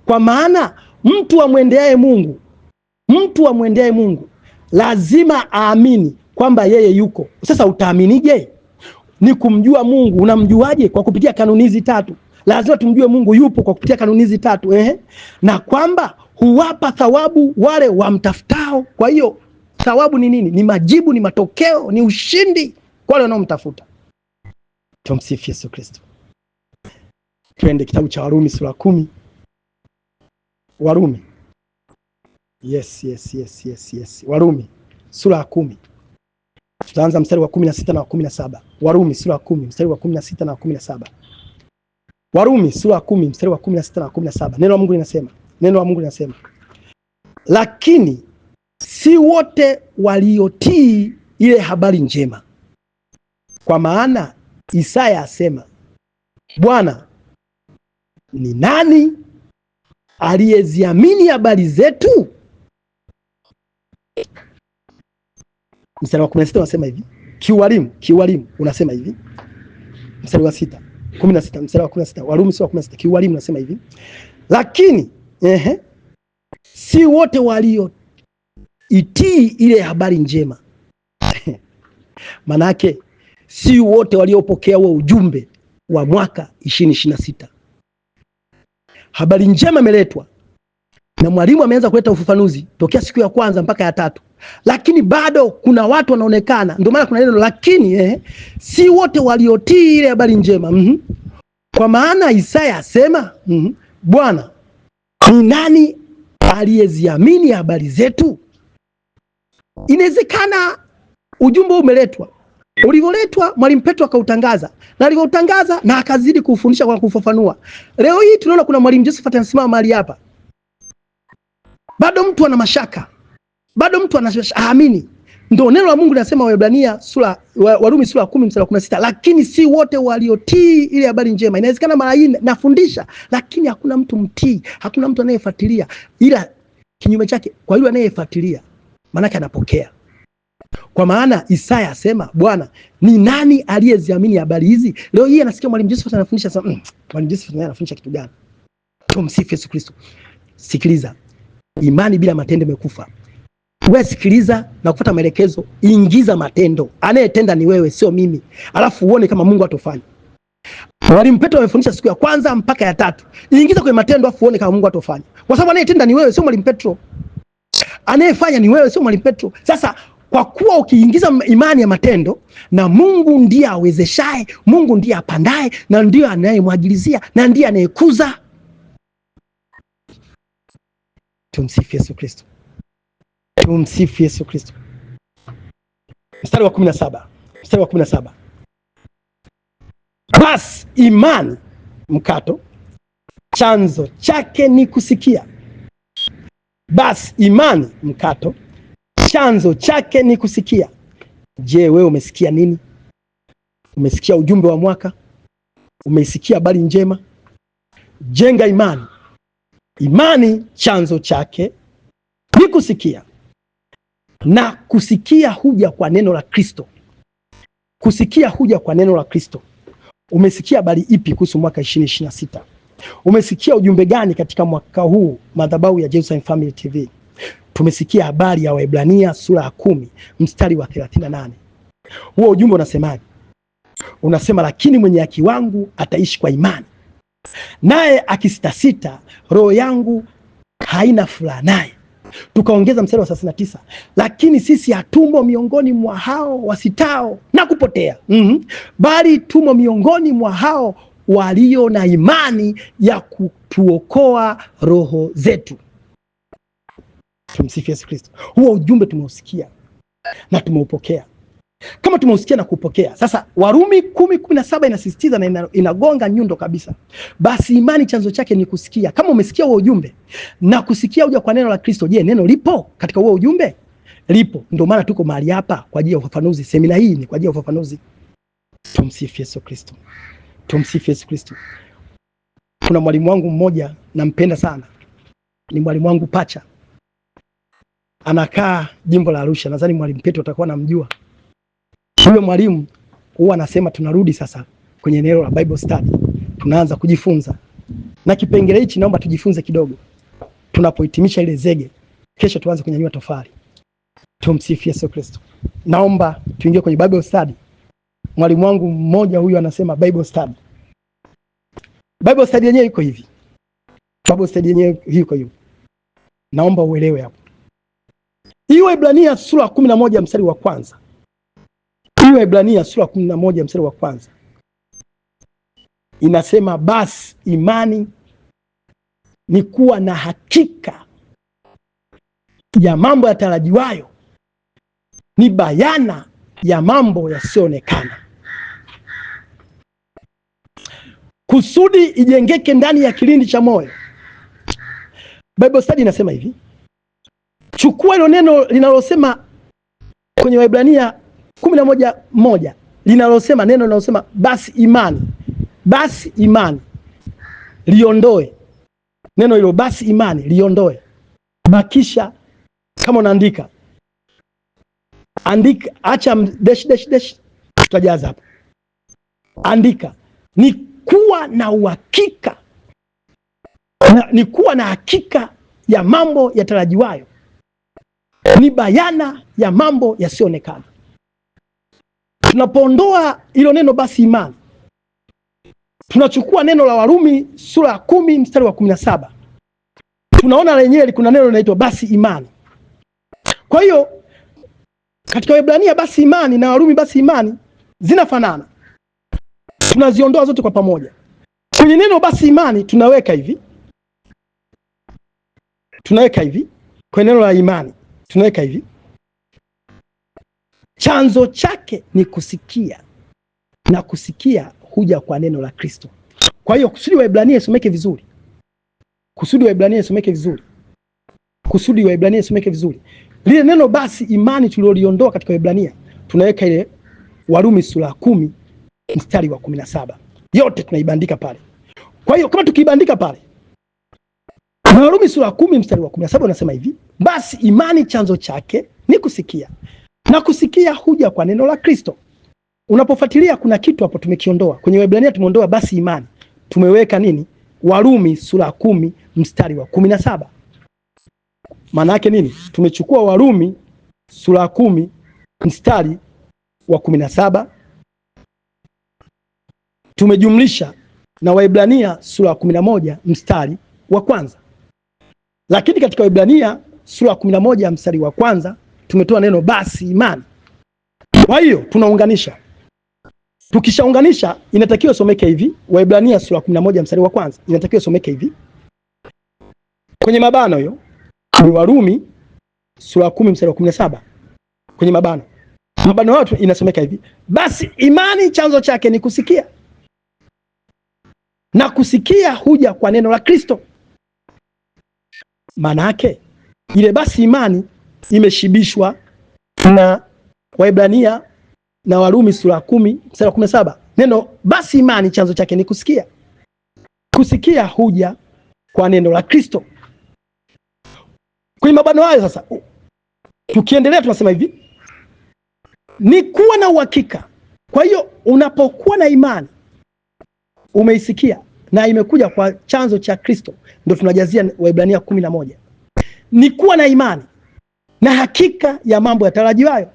S1: Kwa maana mtu amwendeaye Mungu lazima aamini kwamba yeye yuko. Sasa utaaminije? Ni kumjua Mungu. Unamjuaje? Kwa kupitia kanuni hizi 3. Lazima tumjue Mungu yupo kwa kupitia kanuni hizi 3. Na kwamba huwapa thawabu wale wamtafutao. Kwa hiyo thawabu ni nini? Ni majibu, ni matokeo, ni ushindi kwa wale wanaomtafuta. Tumsifu Yesu Kristo. Twende kitabu cha Warumi sura 10. Warumi. Yes. Warumi sura 10. Tutaanza mstari wa 16 na 17. Warumi sura 10 mstari wa 16 na 17. Warumi sura 10 mstari wa 16 na 17. Neno la Mungu linasema, lakini si wote waliotii ile habari njema. Kwa maana Isaya asema, Bwana, ni nani aliyeziamini habari zetu? Mstari wa 16 unasema hivi, kiwalimu unasema hivi. Mstari wa 16 mstari wa 16, Warumi sura 16, kiwalimu unasema hivi, lakini si wote walioitii ile habari njema. Manake si wote waliopokea huo ujumbe wa mwaka 2026. Habari njema imeletwa na mwalimu ameanza kuleta ufafanuzi tokea siku ya kwanza mpaka ya 3. Lakini bado kuna watu wanaonekana, ndio maana kuna neno lakini, si wote waliotii ile habari njema. Kwa maana Isaya asema, Bwana, ni nani aliyeziamini habari zetu? Inawezekana ujumbe umeletwa, ulivyoletwa Mwalimu Petro akautangaza, na alivyotangaza na akazidi kufundisha kwa kufafanua. Leo hii tunaona kuna Mwalimu Josephat anasimama mahali hapa, bado mtu ana mashaka, bado mtu anaamini. Ndio neno la Mungu linasema, Warumi sura 10 mstari wa 16, lakini si wote waliotii ile habari njema. Inawezekana mara hii nafundisha, lakini hakuna mtu mtii, hakuna mtu anayefuatilia, ila kinyume chake kwa yule anayefuatilia maana yake anapokea. Kwa maana Isaya asema, Bwana, ni nani aliyeziamini habari hizi? Leo hii anasikia Mwalimu Josephat anafundisha sasa, Mwalimu Josephat anafundisha kitu gani? Tumsifu Yesu Kristo. Sikiliza, imani bila matendo imekufa. Wewe sikiliza na kufuata maelekezo, ingiza matendo. Anayetenda ni wewe, sio mimi. Alafu uone kama Mungu atofanya. Mwalimu Petro amefundisha siku ya kwanza mpaka ya 3. Ingiza kwenye matendo alafu uone kama Mungu atofanya. Kwa sababu anayetenda ni wewe, sio Mwalimu Petro. Anayefanya ni wewe, sio Mwalimu Petro. Sasa kwa kuwa ukiingiza imani ya matendo, na Mungu ndiye awezeshaye, Mungu ndiye apandaye, na ndiye anayemwagilizia, na ndiye anayekuza. Tumsifu Yesu Kristo. Tumsifu Yesu Kristo. Mstari wa 17. Basi imani mkato chanzo chake ni kusikia. Basi imani mkato chanzo chake ni kusikia. Je, wewe umesikia nini? Umesikia ujumbe wa mwaka? Umesikia habari njema? Jenga imani. Imani chanzo chake ni kusikia, na kusikia huja kwa neno la Kristo. Kusikia huja kwa neno la Kristo. Umesikia habari ipi kuhusu mwaka 2026? Umesikia ujumbe gani katika mwaka huu madhabahu ya Jerusalem Family TV? Tumesikia habari ya Waebrania sura ya 10 mstari wa 38. Huo ujumbe unasemaje? Unasema, lakini mwenye haki wangu ataishi kwa imani, naye akisitasita, roho yangu haina furaha naye. Tukaongeza mstari wa 39, lakini sisi hatumo miongoni mwa hao wasitao na kupotea, bali tumo miongoni mwa hao walio na imani ya kutuokoa roho zetu. Tumsifu Yesu Kristo. Huo ujumbe tumeusikia na tumeupokea. Kama tumeusikia na kupokea, sasa Warumi 10:17 inasisitiza na inagonga nyundo kabisa. Basi imani chanzo chake ni kusikia. Kama umesikia huo ujumbe na kusikia huja kwa neno la Kristo, je, neno lipo katika huo ujumbe? lipo. Ndio maana tuko mahali hapa kwa ajili ya ufafanuzi. Semina hii ni kwa ajili ya ufafanuzi. Tumsifu Yesu Kristo. Tumsifu Yesu Kristo. Kuna mwalimu wangu mmoja nampenda sana, ni mwalimu wangu pacha, anakaa jimbo la Arusha. Nadhani mwalimu Petro atakuwa namjua. Yule mwalimu huwa anasema tunarudi sasa kwenye eneo la Bible study, tunaanza kujifunza, na kipengele hichi naomba tujifunze kidogo. Tunapohitimisha ile zege, kesho tuanze kunyanyua tofali. Tumsifu Yesu Kristo. Naomba tuingie kwenye Bible study. Mwalimu wangu mmoja huyu anasema Bible study. Bible study yenyewe iko hivi. Bible study yenyewe iko hivi. Naomba uelewe hapo. Hiyo Ibrania sura 11 mstari wa kwanza. Hiyo Ibrania sura 11 mstari wa kwanza. Inasema basi imani ni kuwa na hakika ya mambo yatarajiwayo, ni bayana ya mambo yasiyoonekana. Kusudi ijengeke ndani ya kilindi cha moyo. Bible study inasema hivi. Chukua hilo neno linalosema kwenye Waebrania 11:1 linalosema, neno linalosema basi imani. Basi imani liondoe. Neno hilo basi imani liondoe. Bakisha kama unaandika. Andika, acha dash, tutajaza hapo. Andika ni kuwa na uhakika, ni kuwa na hakika ya mambo yatarajiwayo, ni bayana ya mambo yasiyoonekana. Tunapoondoa hilo neno basi imani, tunachukua neno la Warumi sura ya 10 mstari wa 17. Tunaona lenyewe kuna neno linaloitwa basi imani. Kwa hiyo katika Waebrania basi imani na Warumi basi imani zinafanana. Tunaziondoa zote kwa pamoja. Kwenye neno basi imani tunaweka hivi. Kwenye neno la imani tunaweka hivi. Chanzo chake ni kusikia, na kusikia huja kwa neno la Kristo. Kwa hiyo kusudi Waebrania isomeke vizuri. Lile neno basi imani tuliloliondoa katika Waebrania tunaweka ile Warumi sura 10 mstari wa 17. Yote tunaibandika pale. Kwa hiyo kama tukibandika pale, Warumi sura 10 mstari wa 17 unasema hivi, basi imani chanzo chake ni kusikia, na kusikia huja kwa neno la Kristo. Unapofuatilia kuna kitu hapo tumekiondoa. Kwenye Waebrania tumeondoa basi imani. Tumeweka nini? Warumi sura 10 mstari wa 17. Maana yake nini? Tumechukua Warumi sura 10 mstari wa 17, tumejumlisha na Waebrania sura 11 mstari wa kwanza. Lakini katika Waebrania sura 11 mstari wa kwanza tumetoa neno basi imani. Kwa hiyo tunaunganisha. Tukishaunganisha inatakiwa someke hivi. Waebrania sura 11 mstari wa kwanza inatakiwa someke hivi. Kwenye mabano hiyo ni Warumi sura 10 mstari wa 17. Kwenye mabano watu inasomeka hivi, basi imani chanzo chake ni kusikia, na kusikia huja kwa neno la Kristo. Maana yake ile basi imani imeshibishwa na Waebrania na Warumi sura 10 mstari wa 17. Neno basi imani chanzo chake ni kusikia. Kusikia huja kwa neno la Kristo. Kwenye mabano hayo sasa, tukiendelea tunasema hivi, ni kuwa na uhakika. Kwa hiyo unapokuwa na imani, umeisikia na imekuja kwa chanzo cha Kristo, ndio tunajazia Waebrania 11. Ni kuwa na imani na hakika ya mambo yatarajiwayo,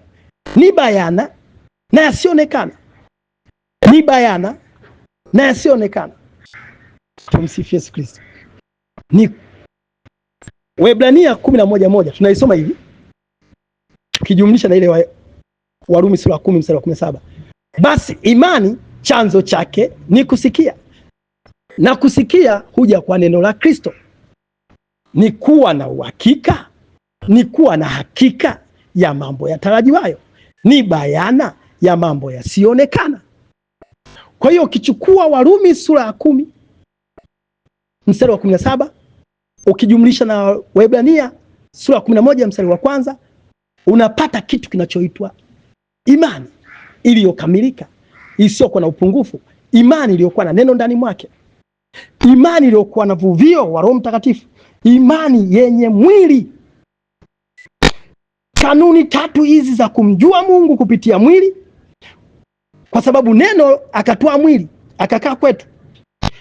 S1: ni bayana na yasionekana. Ni bayana na yasionekana. Tumsifu Yesu Kristo. Ni Waebrania 11:1 tunaisoma hivi, tukijumlisha na ile Warumi sura 10 mstari wa 17. Basi imani chanzo chake ni kusikia, na kusikia huja kwa neno la Kristo. Ni kuwa na uhakika, ni kuwa na hakika ya mambo yatarajiwayo, ni bayana ya mambo yasiyoonekana. Kwa hiyo ukichukua Warumi sura ya 10 mstari wa 17 ukijumlisha na Waebrania sura ya 11 mstari wa kwanza unapata kitu kinachoitwa imani iliyokamilika, isiyokuwa na upungufu, imani iliyokuwa na neno ndani mwake, imani iliyokuwa na vuvio wa Roho Mtakatifu, imani yenye mwili. Kanuni tatu hizi za kumjua Mungu kupitia mwili, kwa sababu neno akatoa mwili akakaa kwetu.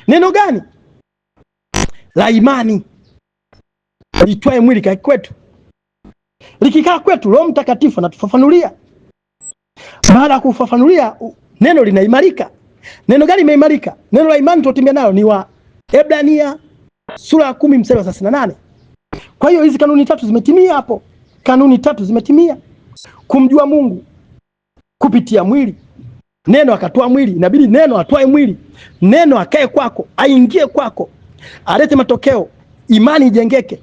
S1: Neno gani? La imani litwae mwili kaa kwetu. Likikaa kwetu, Roho Mtakatifu anatufafanulia. Baada ya kufafanulia, neno linaimarika. Neno gani imeimarika? Neno la imani tunatumia nalo ni wa Ebrania sura ya 10 mstari wa 38. Kwa hiyo hizi kanuni tatu zimetimia hapo. Kanuni tatu zimetimia. Kumjua Mungu kupitia mwili. Neno akatoa mwili, inabidi neno atoe mwili. Neno akae kwako, aingie kwako, alete matokeo, imani ijengeke,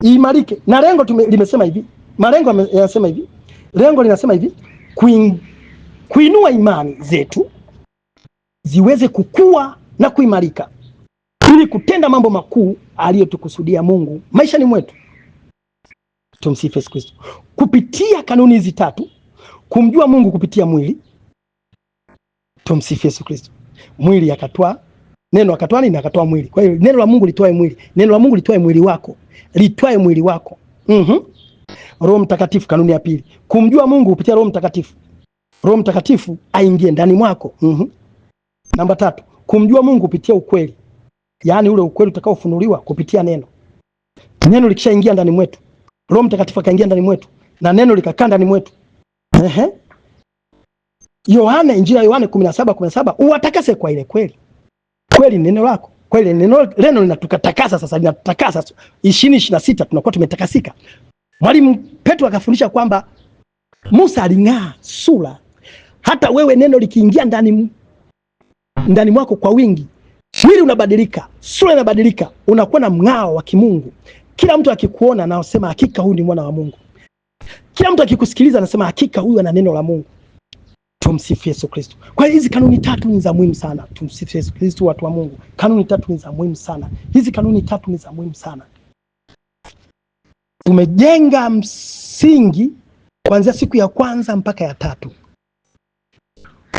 S1: imarike. Na lengo limesema hivi. Malengo yanasema hivi. Lengo linasema hivi, kuinua imani zetu ziweze kukua na kuimarika, ili kutenda mambo makuu aliyotukusudia Mungu maishani mwetu. Tumsifu Yesu Kristo. Kupitia kanuni hizi tatu, kumjua Mungu kupitia mwili. Tumsifu Yesu Kristo. Mwili akatoa neno, akatoa nini? Akatoa mwili. Kwa hiyo neno la Mungu litoe mwili. Neno la Mungu litoe mwili wako. Litoe mwili wako. Roho Mtakatifu, kanuni ya pili. Kumjua Mungu kupitia Roho Mtakatifu. Roho Mtakatifu aingie ndani mwako. Namba 3, kumjua Mungu kupitia ukweli. Yaani ule ukweli utakaofunuliwa kupitia neno. Neno likishaingia ndani mwetu, Roho Mtakatifu akaingia ndani mwetu na neno likakaa ndani mwetu. Yohana, Injili ya Yohana 17:17, uwatakase kwa ile kweli. Kweli neno lako. Kweli neno linatutakasa sasa, linatutakasa. 20:26 tunakuwa tumetakasika. Mwalimu Petro akafundisha kwamba Musa aling'aa sura. Hata wewe neno likiingia ndani mwako kwa wingi, mwili unabadilika, sura inabadilika, unakuwa na mng'ao wa kimungu. Kila mtu akikuona anasema hakika huyu ni mwana wa Mungu. Kila mtu akikusikiliza anasema hakika huyu ana neno la Mungu. Tumsifu Yesu Kristo. Kwa hiyo hizi kanuni tatu ni za muhimu sana. Tumsifu Yesu Kristo, watu wa Mungu. Kanuni tatu ni za muhimu sana. Hizi kanuni tatu ni za muhimu sana. Tumejenga msingi kuanzia siku ya kwanza mpaka ya 3.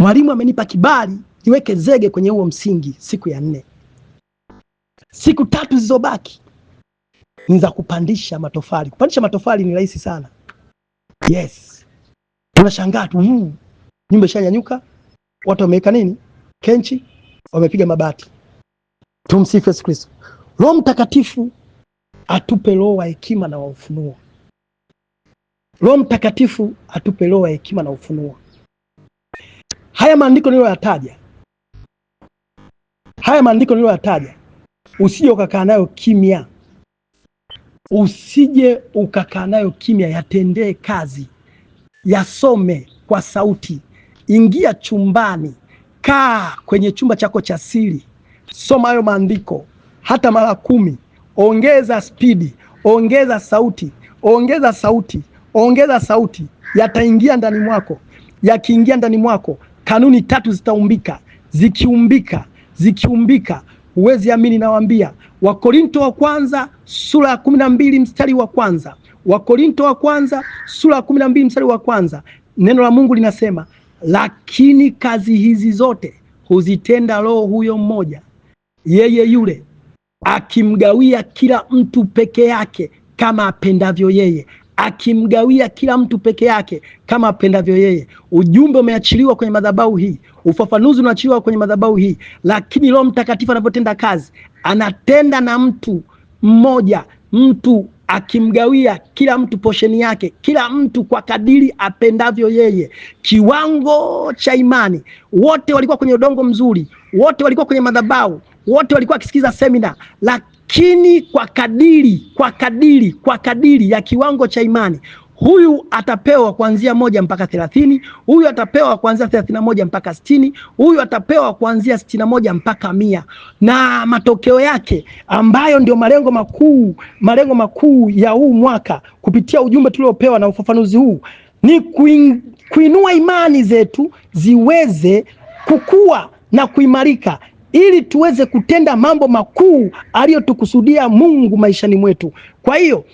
S1: Mwalimu amenipa kibali niweke zege kwenye huo msingi siku ya 4. Siku 3 zilizobaki ni za kupandisha matofali. Kupandisha matofali ni rahisi sana. Yes. Tunashangaa tu, nyumba ishanyanyuka, watu wameweka nini? Kenchi, wamepiga mabati. Tumsifu Yesu Kristo. Roho Mtakatifu atupe roho wa hekima na wa ufunuo. Roho Mtakatifu atupe roho wa hekima na ufunuo. Haya maandiko niliyoyataja, usije ukakaa nayo kimya. Usije ukakaa nayo kimya, yatendee kazi. Yasome kwa sauti. Ingia chumbani, kaa kwenye chumba chako cha siri, soma hayo maandiko hata mara 10. Ongeza spidi, ongeza sauti, ongeza sauti, ongeza sauti. Yataingia ndani mwako. Yakiingia ndani mwako, kanuni 3 zitaumbika. Zikiumbika, huwezi amini nawaambia. Wakorinto wa kwanza sura ya 12 mstari wa kwanza. Wakorinto wa kwanza sura ya 12 mstari wa kwanza. Neno la Mungu linasema, lakini kazi hizi zote huzitenda Roho huyo mmoja, yeye yule, akimgawia kila mtu peke yake kama apendavyo yeye. Akimgawia kila mtu peke yake kama apendavyo yeye. Ujumbe umeachiliwa kwenye madhabahu hii. Ufafanuzi unaachiliwa kwenye madhabahu hii. Lakini Roho Mtakatifu anapotenda kazi, anatenda na mtu mmoja, mtu akimgawia kila mtu posheni yake, kila mtu kwa kadiri apendavyo yeye. Kiwango cha imani. Wote walikuwa kwenye udongo mzuri, wote walikuwa kwenye madhabahu, wote walikuwa wakisikiza semina, lakini kwa kadiri ya kiwango cha imani. Huyu atapewa kuanzia 1 mpaka 30, huyu atapewa kuanzia 31 mpaka 60, huyu atapewa kuanzia 61 mpaka 100. Na matokeo yake ambayo ndio malengo makuu ya huu mwaka kupitia ujumbe tuliopewa na ufafanuzi huu ni kuinua imani zetu ziweze kukua na kuimarika, ili tuweze kutenda mambo makuu aliyotukusudia Mungu maishani mwetu. Kwa hiyo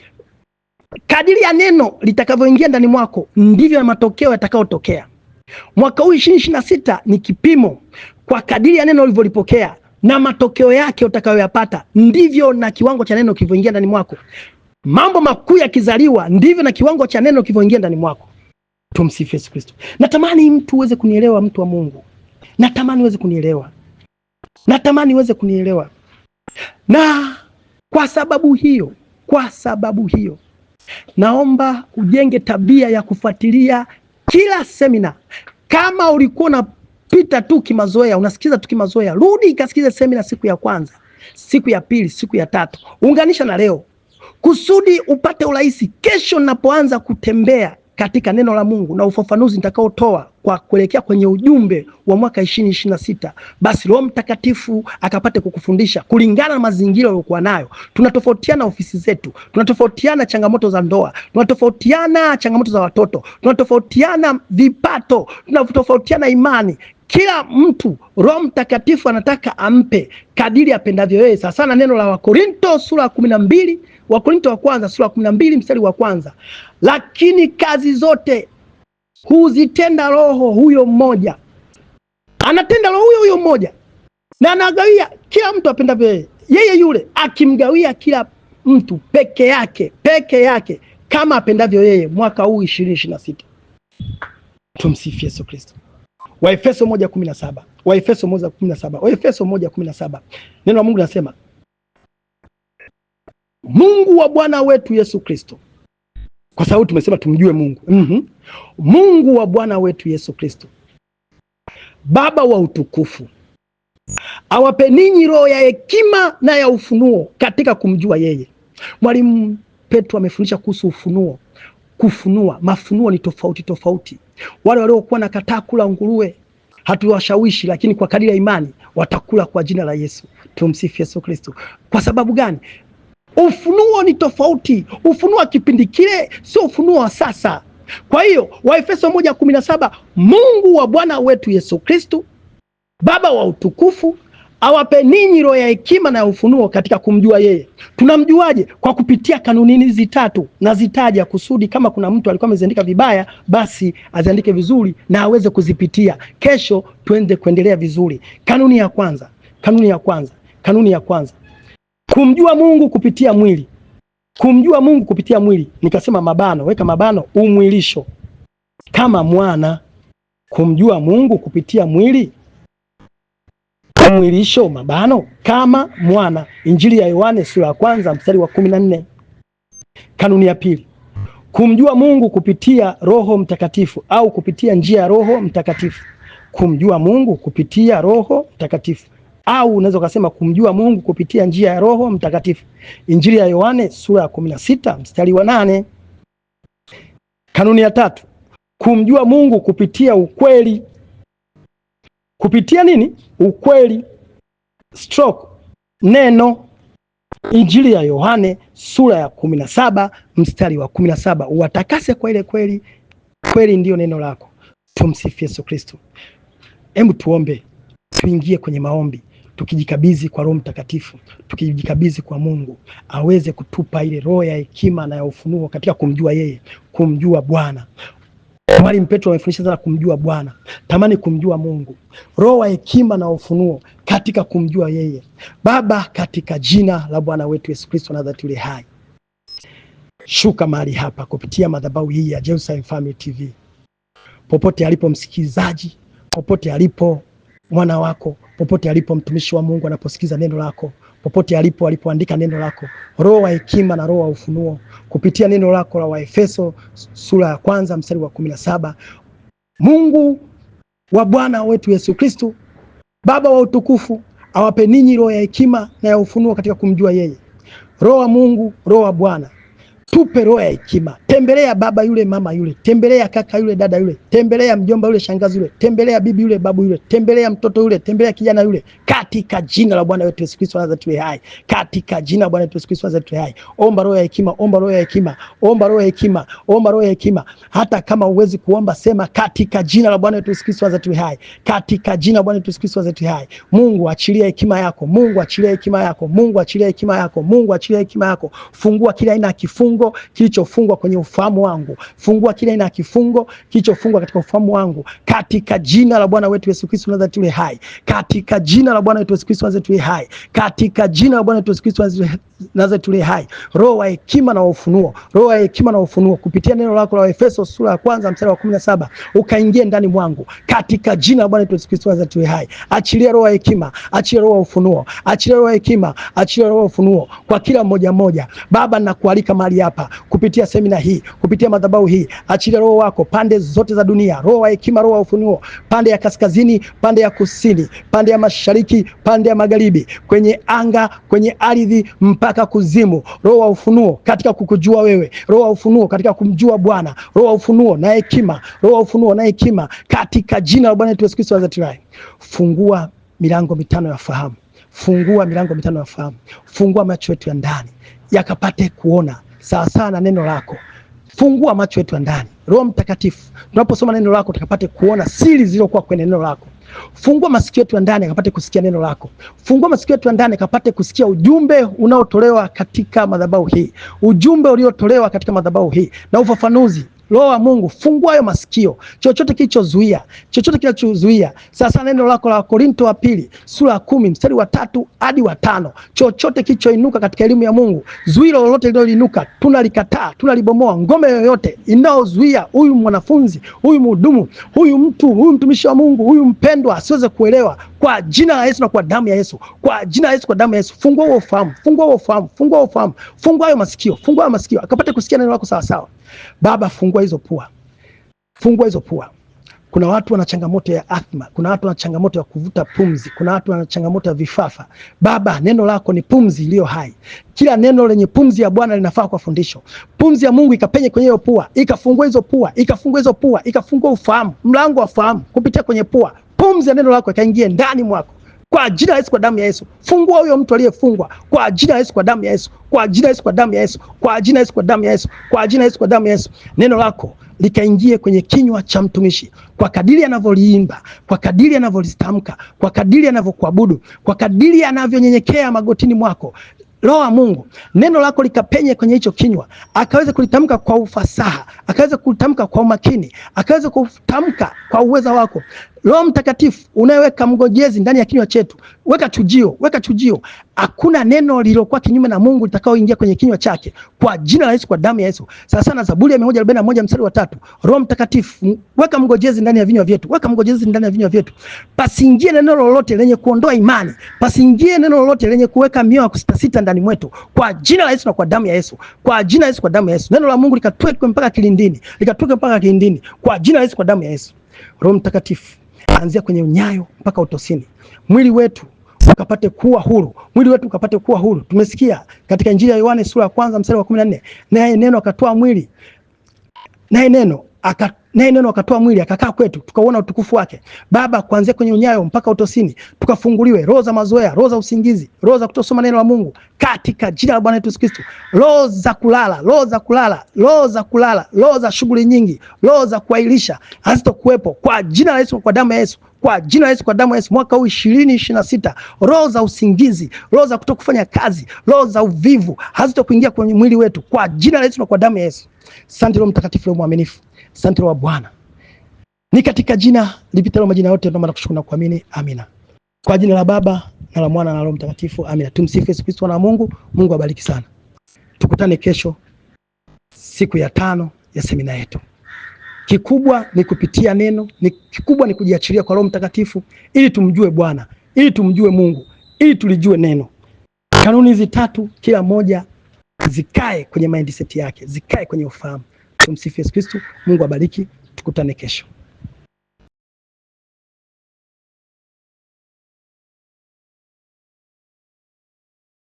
S1: Kadiri ya neno litakavyoingia ndani mwako ndivyo matokeo yatakayotokea. Mwaka huu 2026 ni kipimo. Kwa kadiri ya neno ulivyolipokea na matokeo yake utakayoyapata, ndivyo na kiwango cha neno kilivyoingia ndani mwako. Mambo makuu yakizaliwa, ndivyo na kiwango cha neno kilivyoingia ndani mwako. Tumsifu Yesu Kristo. Natamani mtu uweze kunielewa, mtu wa Mungu. Natamani uweze kunielewa. Natamani uweze kunielewa. Na kwa sababu hiyo naomba ujenge tabia ya kufuatilia kila semina. Kama ulikuwa unapita tu kimazoea, unasikiza tu kimazoea, rudi kasikize semina siku ya kwanza, siku ya pili, siku ya tatu. Unganisha na leo kusudi upate urahisi kesho ninapoanza kutembea katika neno la Mungu na ufafanuzi nitakaotoa kwa kuelekea kwenye ujumbe wa mwaka 2026. Basi Roho Mtakatifu akapate kukufundisha kulingana na mazingira uliyokuwa nayo. Tunatofautiana ofisi zetu, tunatofautiana changamoto za ndoa, tunatofautiana changamoto za watoto, tunatofautiana vipato, tunatofautiana imani. Kila mtu Roho Mtakatifu anataka ampe kadiri apendavyo yeye. Sasa na neno la Wakorinto sura ya 12, Wakorinto wa kwanza sura ya 12 mstari wa kwanza. Lakini kazi zote huzitenda Roho huyo mmoja. Anatenda Roho huyo mmoja na anagawia kila mtu apendavyo yeye. Yeye yule akimgawia kila mtu peke yake kama apendavyo yeye. Mwaka huu 2026. Tumsifu Yesu Kristo. Waefeso 1:17. Waefeso 1:17. Waefeso 1:17. Neno la Mungu linasema, Mungu wa Bwana wetu Yesu Kristo. Kwa sababu tumesema tumjue Mungu. Mungu wa Bwana wetu Yesu Kristo, Baba wa utukufu, awape ninyi roho ya hekima na ya ufunuo katika kumjua yeye. Mwalimu Petro amefundisha kuhusu ufunuo. Kufunua, mafunuo ni tofauti. Wale waliokuwa nakataa kula nguruwe hatuwashawishi, lakini kwa kadiri ya imani watakula kwa jina la Yesu. Tumsifu Yesu Kristo. Kwa sababu gani? Ufunuo ni tofauti. Ufunuo wa kipindi kile sio ufunuo wa sasa. Kwa hiyo Waefeso 1:17, Mungu wa Bwana wetu Yesu Kristo, Baba wa utukufu, awape ninyi roho ya hekima na ya ufunuo katika kumjua yeye. Tunamjuaje? Kwa kupitia kanuni hizi tatu na zitaja, kusudi kama kuna mtu alikuwa ameziandika vibaya, basi aziandike vizuri na aweze kuzipitia. Kesho tuende kuendelea vizuri. Kanuni ya kwanza. Kumjua Mungu kupitia mwili. Kumjua Mungu kupitia mwili. Nikasema mabano, weka mabano, umwilisho. Kama mwana. Kumjua Mungu kupitia mwili. Umwilisho, mabano, kama mwana. Injili ya Yohane sura ya kwanza mstari wa 14. Kanuni ya pili. Kumjua Mungu kupitia Roho Mtakatifu au kupitia njia ya Roho Mtakatifu. Kumjua Mungu kupitia Roho Mtakatifu au unaweza kusema kumjua Mungu kupitia njia ya Roho Mtakatifu. Injili ya Yohane sura ya 16 mstari wa 8. Kanuni ya tatu. Kumjua Mungu kupitia ukweli. Kupitia nini? Ukweli. Neno. Injili ya Yohane sura ya 17 mstari wa 17. Uwatakase kwa ile kweli. Kweli ndiyo neno lako. Tumsifu Yesu Kristo. Hebu tuombe. Tuingie kwenye maombi, tukijikabidhi kwa Roho Mtakatifu, tukijikabidhi kwa Mungu aweze kutupa ile roho ya hekima na ya ufunuo katika kumjua yeye, kumjua Bwana. Mwalimu Petro amefundisha sana kumjua Bwana. Tamani kumjua Mungu, roho ya hekima na ufunuo katika kumjua yeye. Baba, katika jina la Bwana wetu Yesu Kristo Nazareti yule hai, shuka mahali hapa kupitia madhabahu hii ya Jerusalem Family TV. Popote alipo msikilizaji, popote alipo mwana wako, popote alipo mtumishi wa Mungu anaposikiza neno lako, popote alipoandika neno lako, roho ya hekima na roho ya ufunuo kupitia neno lako la Waefeso sura ya kwanza mstari wa 17. Mungu wa Bwana wetu Yesu Kristo, Baba wa utukufu, awape ninyi roho ya hekima na ya ufunuo katika kumjua yeye. Roho wa Mungu, roho wa Bwana, tupe roho ya hekima. Tembelea baba yule, mama yule, tembelea kaka yule, dada yule, tembelea mjomba yule, shangazi yule, tembelea bibi yule, babu yule, tembelea mtoto yule, tembelea kijana yule, katika jina la Bwana wetu Yesu Kristo Nazareti hai. Katika jina la Bwana wetu Yesu Kristo Nazareti hai. Omba roho ya hekima, omba roho ya hekima, omba roho ya hekima, omba roho ya hekima. Hata kama uwezi kuomba, sema katika jina la Bwana wetu Yesu Kristo Nazareti hai. Katika jina la Bwana wetu Yesu Kristo Nazareti hai. Mungu achilia hekima yako, Mungu achilia hekima yako, Mungu achilia hekima yako, Mungu achilia hekima yako. Fungua kila aina ya kifungo kifungo kilichofungwa kwenye ufahamu wangu. Fungua kila aina ya kifungo kilichofungwa katika ufahamu wangu, katika jina la Bwana wetu Yesu Kristo Nazareti aliye hai, katika jina la Bwana wetu Yesu Kristo Nazareti aliye hai, katika jina la Bwana wetu Yesu Kristo Nazareti aliye hai. Roho wa hekima na ufunuo, roho wa hekima na ufunuo kupitia neno lako la Efeso sura ya 1 mstari wa 17 ukaingie ndani mwangu, katika jina la Bwana wetu Yesu Kristo Nazareti aliye hai. Achilia roho wa hekima, achilia roho wa ufunuo, achilia roho wa hekima, achilia roho wa ufunuo kwa kila mmoja mmoja. Baba, nakualika mahali hapa kupitia semina hii, kupitia madhabahu hii, achilia roho wako pande zote za dunia, roho wa hekima, roho wa ufunuo, pande ya kaskazini, pande ya kusini, pande ya mashariki, pande ya magharibi, kwenye anga, kwenye ardhi, mpaka kuzimu. Roho wa ufunuo katika kukujua wewe, roho wa ufunuo katika kumjua Bwana, roho wa ufunuo na hekima, roho wa ufunuo na hekima, katika jina la Bwana wetu Yesu Kristo Nazareti. Fungua milango mitano ya fahamu, fungua milango mitano ya fahamu, fungua macho yetu ya ndani yakapate kuona sawa sawa na neno lako. Fungua macho yetu ya ndani, Roho Mtakatifu, tunaposoma neno lako tukapate kuona siri zilizokuwa kwenye neno lako. Fungua masikio yetu ya ndani akapate kusikia neno lako. Fungua masikio yetu ya ndani akapate kusikia ujumbe unaotolewa katika madhabahu hii, ujumbe uliotolewa katika madhabahu hii na ufafanuzi. Roho wa Mungu, fungua hayo masikio, chochote kilichozuia, chochote kinachozuia. Sasa neno lako la Korinto wa pili sura ya 10 mstari wa 3 hadi wa 5, chochote kilichoinuka katika elimu ya Mungu, zuio lolote lililoinuka, tunalikataa, tunalibomoa. Ngome yoyote inayozuia huyu mwanafunzi, huyu mhudumu, huyu mtu, huyu mtumishi wa Mungu, huyu mpendwa asiweze kuelewa, kwa jina la Yesu na kwa damu ya Yesu, kwa jina la Yesu, kwa damu ya Yesu, fungua huo ufahamu, fungua huo ufahamu, fungua huo ufahamu, fungua hayo masikio, fungua hayo masikio akapate kusikia neno lako sawa sawa. Baba, fungua hizo pua, fungua hizo pua. Kuna watu wana changamoto ya asthma, kuna watu wana changamoto ya kuvuta pumzi, kuna watu wana changamoto ya vifafa. Baba, neno lako ni pumzi iliyo hai. Kila neno lenye pumzi ya Bwana linafaa kwa fundisho. Pumzi ya Mungu ikapenye kwenye hiyo pua, ikafungua hizo pua, ikafungua hizo pua, ikafungua ufahamu, mlango wa fahamu kupitia kwenye pua. Pumzi ya neno lako ikaingie ndani mwako, kwa jina la Yesu, kwa damu ya Yesu. Fungua huyo mtu aliyefungwa, kwa jina la Yesu, kwa damu ya Yesu, kwa jina la Yesu, kwa damu ya Yesu, kwa jina la Yesu, kwa damu ya Yesu, kwa jina la Yesu, kwa damu ya Yesu. Neno lako likaingie kwenye kinywa cha mtumishi, kwa kadiri anavyoliimba, kwa kadiri anavyolitamka, kwa kadiri anavyokuabudu, kwa kadiri anavyonyenyekea magotini mwako. Roho wa Mungu, neno lako likapenye kwenye hicho kinywa, akaweza kulitamka kwa ufasaha, akaweza kulitamka kwa umakini, akaweza kutamka kwa uweza wako. Roho Mtakatifu, unayeweka mgojezi ndani ya kinywa chetu, weka chujio, weka chujio. Hakuna neno lililokuwa kinyume na Mungu litakaoingia kwenye kinywa chake, kwa jina la Yesu, kwa damu ya Yesu. Sasa na Zaburi ya 141 mstari wa 3, Roho Mtakatifu, weka mgojezi ndani ya vinywa vyetu, weka mgojezi ndani ya vinywa vyetu. Pasiingie neno lolote lenye kuondoa imani, pasiingie neno lolote lenye kuweka mioyo ya kusitasita ndani mwetu, kwa jina la Yesu na kwa damu ya Yesu, kwa jina la Yesu, kwa damu ya Yesu. Neno la Mungu likatwekwe mpaka kilindini, likatwekwe mpaka kilindini, kwa jina la Yesu, kwa damu ya Yesu. Roho Mtakatifu, anzia kwenye unyayo mpaka utosini, mwili wetu ukapate kuwa huru, mwili wetu ukapate kuwa huru. Tumesikia katika Injili ya Yohane sura ya 1 mstari wa 14, naye neno akatoa mwili, naye neno akatoa mwili akakaa kwetu, tukauona utukufu wake. Baba, kuanzia kwenye unyayo mpaka utosini tukafunguliwe roho za mazoea, roho za usingizi, roho za kutosoma neno la Mungu, katika jina la Bwana wetu Yesu Kristo. Roho za kulala, roho za kulala, roho za kulala, roho za shughuli nyingi, roho za kuahirisha hazitokuwepo, kwa jina la Yesu, kwa damu ya Yesu, kwa jina la Yesu, kwa damu ya Yesu. Mwaka huu 2026, roho za usingizi, roho za kutokufanya kazi, roho za uvivu hazitokuingia kwenye mwili wetu, kwa jina la Yesu na kwa damu ya Yesu. Asante Roho Mtakatifu, Roho mwaminifu, asante Roho wa Bwana. Ni katika jina lipitalo majina yote ndio maana kushukuru na kuamini. Amina. Kwa jina la Baba na la Mwana na Roho Mtakatifu. Amina. Tumsifu Yesu Kristo na Mungu. Mungu abariki sana. Tukutane kesho, siku ya 5 ya semina yetu. Kikubwa ni kupitia neno, kikubwa ni kujiachilia kwa Roho Mtakatifu ili tumjue Bwana, ili tumjue Mungu, ili tulijue neno. Kanuni hizi 3 kila moja zikae kwenye mindset yake, zikae kwenye ufahamu. Tumsifu Yesu Kristo. Mungu abariki. Tukutane kesho.